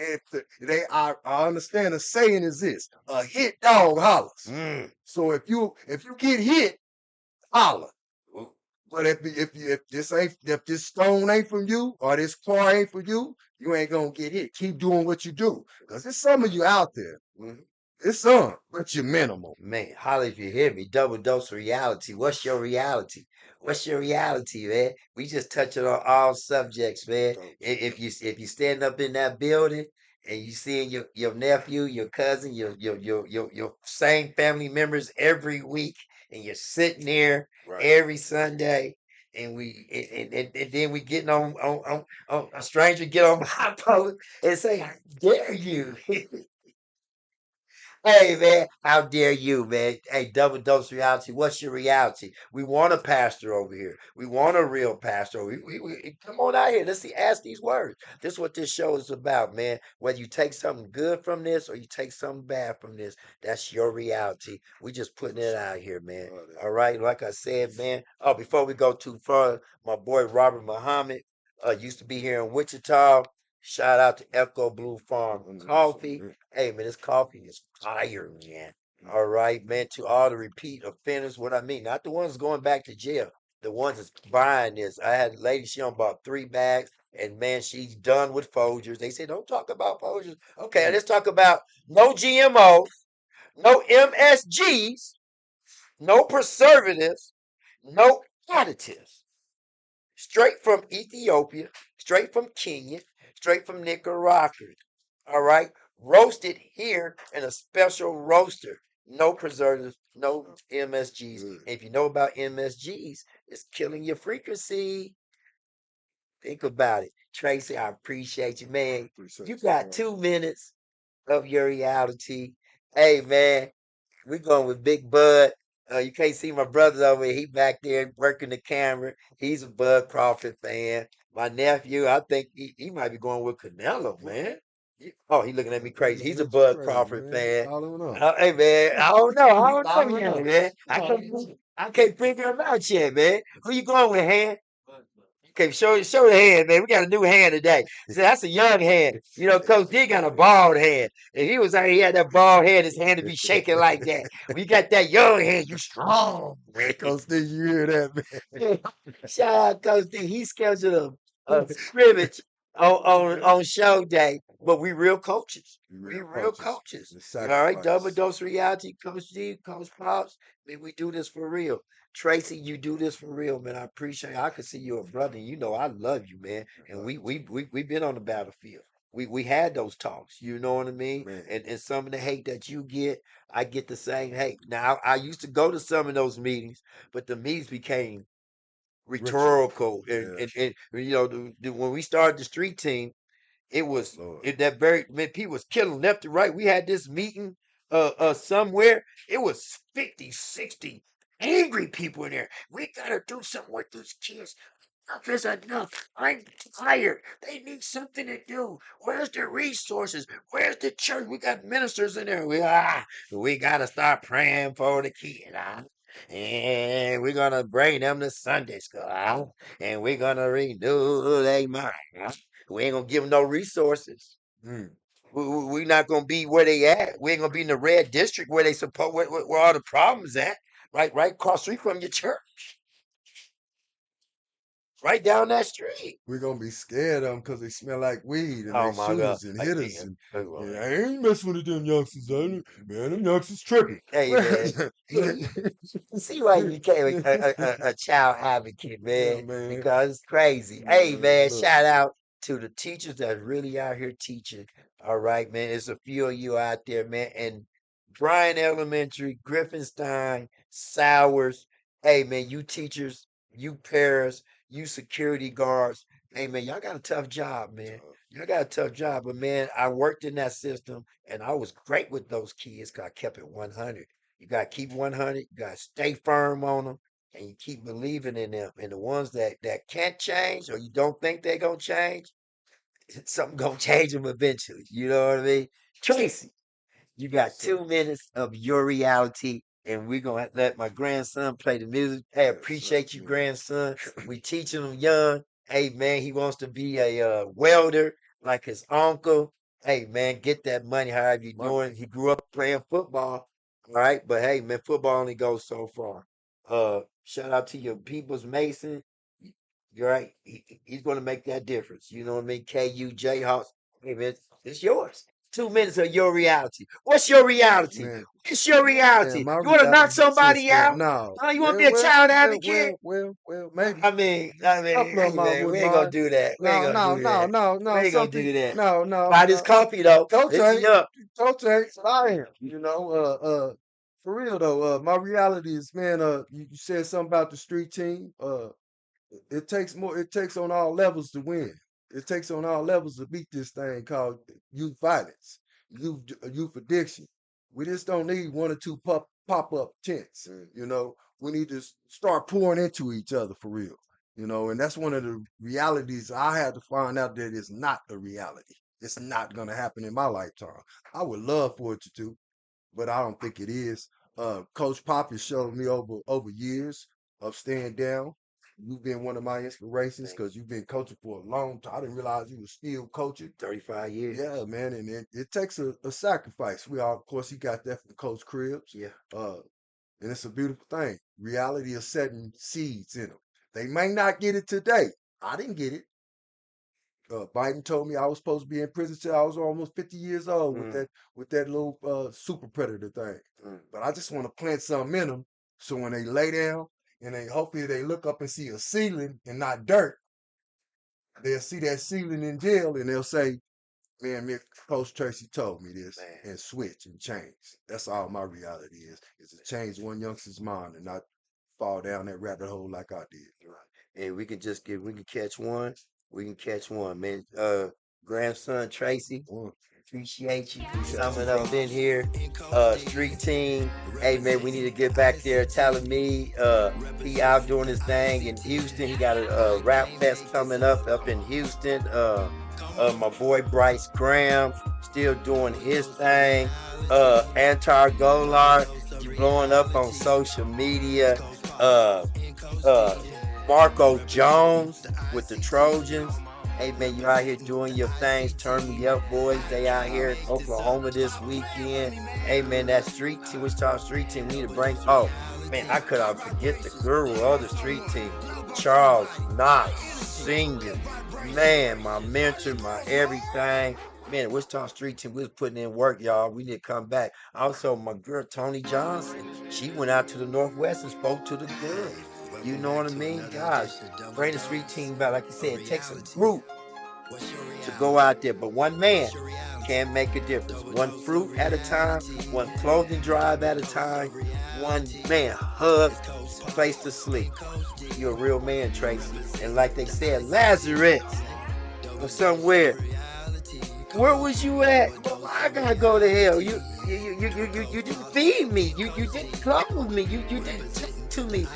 if I understand the saying is this: a hit dog hollers. So if you get hit, holler. But if this stone ain't from you, or this car ain't for you, you ain't gonna get hit. Keep doing what you do, because there's some of you out there. It's some, but you're minimal. Man, holla if you hear me. Double dose of reality. What's your reality? What's your reality, man? We just touching on all subjects, man. If you stand up in that building and you seeing your nephew, your cousin, your same family members every week, and you're sitting there every Sunday, and and then we getting on a stranger get on my post and say, "How dare you?" Hey man, how dare you, man? Hey, double dose reality. What's your reality? We want a pastor over here. We want a real pastor. Come on out here. Let's see. Ask these words. This is what this show is about, man. Whether you take something good from this or you take something bad from this, that's your reality. We just putting it out here, man. All right. Like I said, man. Oh, before we go too far, my boy Robert Muhammad used to be here in Wichita. Shout out to Echo Blue Farm Coffee. Hey man, this coffee is fire, man. All right, man. To all the repeat offenders, what I mean, not the ones going back to jail, the ones that's buying this. I had a lady, she on bought 3 bags, and man, she's done with Folgers. They said, don't talk about Folgers. Okay, let's talk about no GMOs, no MSGs, no preservatives, no additives. Straight from Ethiopia, straight from Kenya, straight from Nicaragua. All right. roasted here in a special roaster. No preservatives, no MSGs. Good. If you know about MSGs, it's killing your frequency. Think about it. Tracey, I appreciate you, man. Appreciate You you, got bro. 2 minutes of your reality. Hey, man, we going with Big Bud. You can't see my brother over here. He back there working the camera. He's a Bud Crawford fan. My nephew, I think he might be going with Canelo, man. Oh, he looking at me He crazy. He's looking a at you Bud crazy, Crawford man. fan. I don't know. Hey, man, I don't know. I I don't know don't yet, know. man. I don't know. I can't figure him out yet, man. Who you going with, Han? Okay, show the hand, man. We got a new hand today. See, that's a young hand. You know, Coach D got a bald hand. And he was out, he had that bald head, his hand to be shaking like that. We got that young hand, you strong, man. Coach, did you hear that, man? Shout out Coach D. He scheduled a scrimmage on show day. But we real coaches. We Real real coaches. coaches. The All right, double sacrifice. dose reality, Coach D, Coach Pops. Man, we do this for real. Tracey, you do this for real, man. I appreciate it. I can see you a brother. You know I love you, man. And Love you too, we've been on the battlefield. We had those talks, you know what I mean? man. And some of the hate that you get, I get the same hate. Now I used to go to some of those meetings, but the meetings became Ritual. rhetorical. Yeah, And you know, when we started the street team, it was Lord. that very man, people was killing left and right. We had this meeting somewhere. It was 50, 60 angry people in there. We gotta do something with these kids. Enough is enough. I'm tired. They need something to do. Where's the resources? Where's the church? We got ministers in there. We gotta start praying for the kids. And we're gonna bring them to Sunday school. And we're gonna renew their mind. We ain't gonna give them no resources. Mm. We not gonna be where they at. We ain't gonna be in the red district where they suppose where all the problems at. Right across the street from your church. Right down that street. We're gonna be scared of them because they smell like weed and they Oh my God. shooters and hitters Well, and I ain't messing with them youngsters. Man, them youngsters tripping. hey man, see why you became a child advocate, Yeah, man, man. because it's crazy. Hey Man, man, look, shout out to the teachers that's really out here teaching. All right, man. There's a few of you out there, man. And Bryan Elementary, Griffinstein, Sowers. Hey man, you teachers, you parents, you security guards. Hey man, y'all got a tough job, man. tough. Y'all got a tough job, but man, I worked in that system and I was great with those kids because I kept it 100. You got to keep 100. You got to stay firm on them, and you keep believing in them. And the ones that can't change or you don't think they're gonna change, something gonna change them eventually. You know what I mean? Tracey, you Yes, got sir. 2 minutes of your reality, and we're gonna let my grandson play the music. Hey, Yes, sir. appreciate you, grandson. We teaching him young. Hey, man, he wants to be a welder like his uncle. Hey, man, get that money however you Money. doing. He grew up playing football, all right? But hey, man, football only goes so far. Shout out to your people's Mason. You're right. He's going to make that difference. You know what I mean? KU Jayhawks. Hey, man, it's yours. 2 minutes of your reality. What's your reality? Man, What's your man, reality? my You want to knock reality somebody system. out? No. You want to be Well, a well, child well, advocate? well, well, well, maybe. I mean, Couple of hey them I man, we wouldn't ain't gonna mind. do that. We ain't No, gonna no, do no, that. no, We no. ain't gonna Something. do that. No, no, Buy this no. coffee though. This is Coach young. Coach I am. For real though. My reality is, man. You said something about the street team. It takes more. It takes on all levels to win. It takes on all levels to beat this thing called youth violence, youth addiction. We just don't need one or two pop up tents. You know, we need to start pouring into each other for real. You know, and that's one of the realities I had to find out that it's not a reality. It's not going to happen in my lifetime. I would love for it to, but I don't think it is. Coach Pop has showed me over years of staying down. You've been one of my inspirations Thank you. because you've been coaching for a long time. I didn't realize you were still coaching. 35 years. Yeah, man, and it takes a sacrifice. We all, of course, he got that from Coach Cribs, Yeah. uh, and it's a beautiful thing. Reality is setting seeds in them. They may not get it today. I didn't get it. Biden told me I was supposed to be in prison till I was almost 50 years old with Mm, that little super predator thing. mm. But I just want to plant something in them so when they lay down and they hopefully they look up and see a ceiling and not dirt, they'll see that ceiling in jail and they'll say, Me, Coach Tracy told me this Man. and switch and change. That's all my reality is to change one youngster's mind and not fall down that rabbit hole like I did. And we can catch one. We can catch one, man. Grandson Tracey, One, appreciate you appreciate you, coming up brother. in here. Street team. Hey man, we need to get back there. Telling me he out doing his thing in Houston. He got a rap fest coming up in Houston. My boy Bryce Graham still doing his thing. Antar Golar blowing up on social media. Uh uh Marco Jones with the Trojans. Hey man, you out here doing your things. Turn me up, boys. They out here in Oklahoma this weekend. Hey man, that street team, Wichita street team, we need to bring. Oh man, I could not forget the guru of the street team, Charles Knox Senior. Man, my mentor, my everything. Man, Wichita street team, we was putting in work, y'all. We need to come back. Also, my girl Tony Johnson, she went out to the Northwest and spoke to the girls. You know what I mean? Gosh, bring the street team back. Like you said, it takes a group to go out there, but one man can make a difference. One fruit at a time, one clothing drive at a time, one man hug, place to sleep. You're a real man, Tracy. And like they said, Lazarus or somewhere. Where was you at? Well, I gotta go to hell. You didn't feed me. You didn't clothe me. You didn't take to me.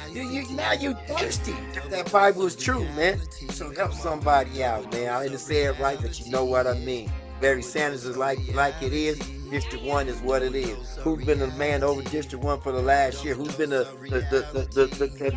Now you thirsty. That Bible is true, man. So help somebody out, man. I didn't say it right, but you know what I mean. Barry Sanders is like it is. District 1 is what it is. Who's been the man over District 1 for the last year? Who's been the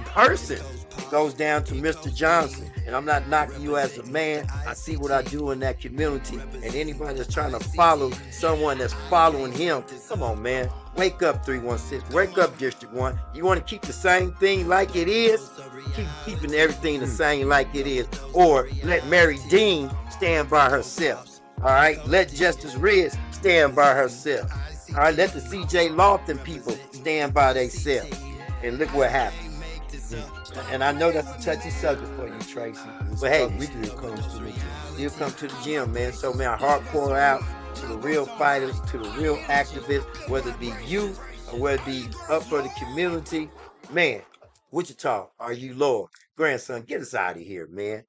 person? It goes down to Mr. Johnson. And I'm not knocking you as a man. I see what I do in that community. And anybody that's trying to follow someone that's following him, come on, man. Wake up, 316. Wake up, District 1. You want to keep the same thing like it is? Keep keeping everything the same like it is. Or let Mary Dean stand by herself. All right, let Justice Riz stand by herself. All right, let the CJ Lofton people stand by themselves. And look what happened. And I know that's a touchy subject for you, Tracy. But hey, we still comes to me. still come to the gym, man. So man, heart pour out to the real fighters, to the real activists, whether it be you or whether it be up for the community. Man, Wichita, are you Lord? Grandson, get us out of here, man.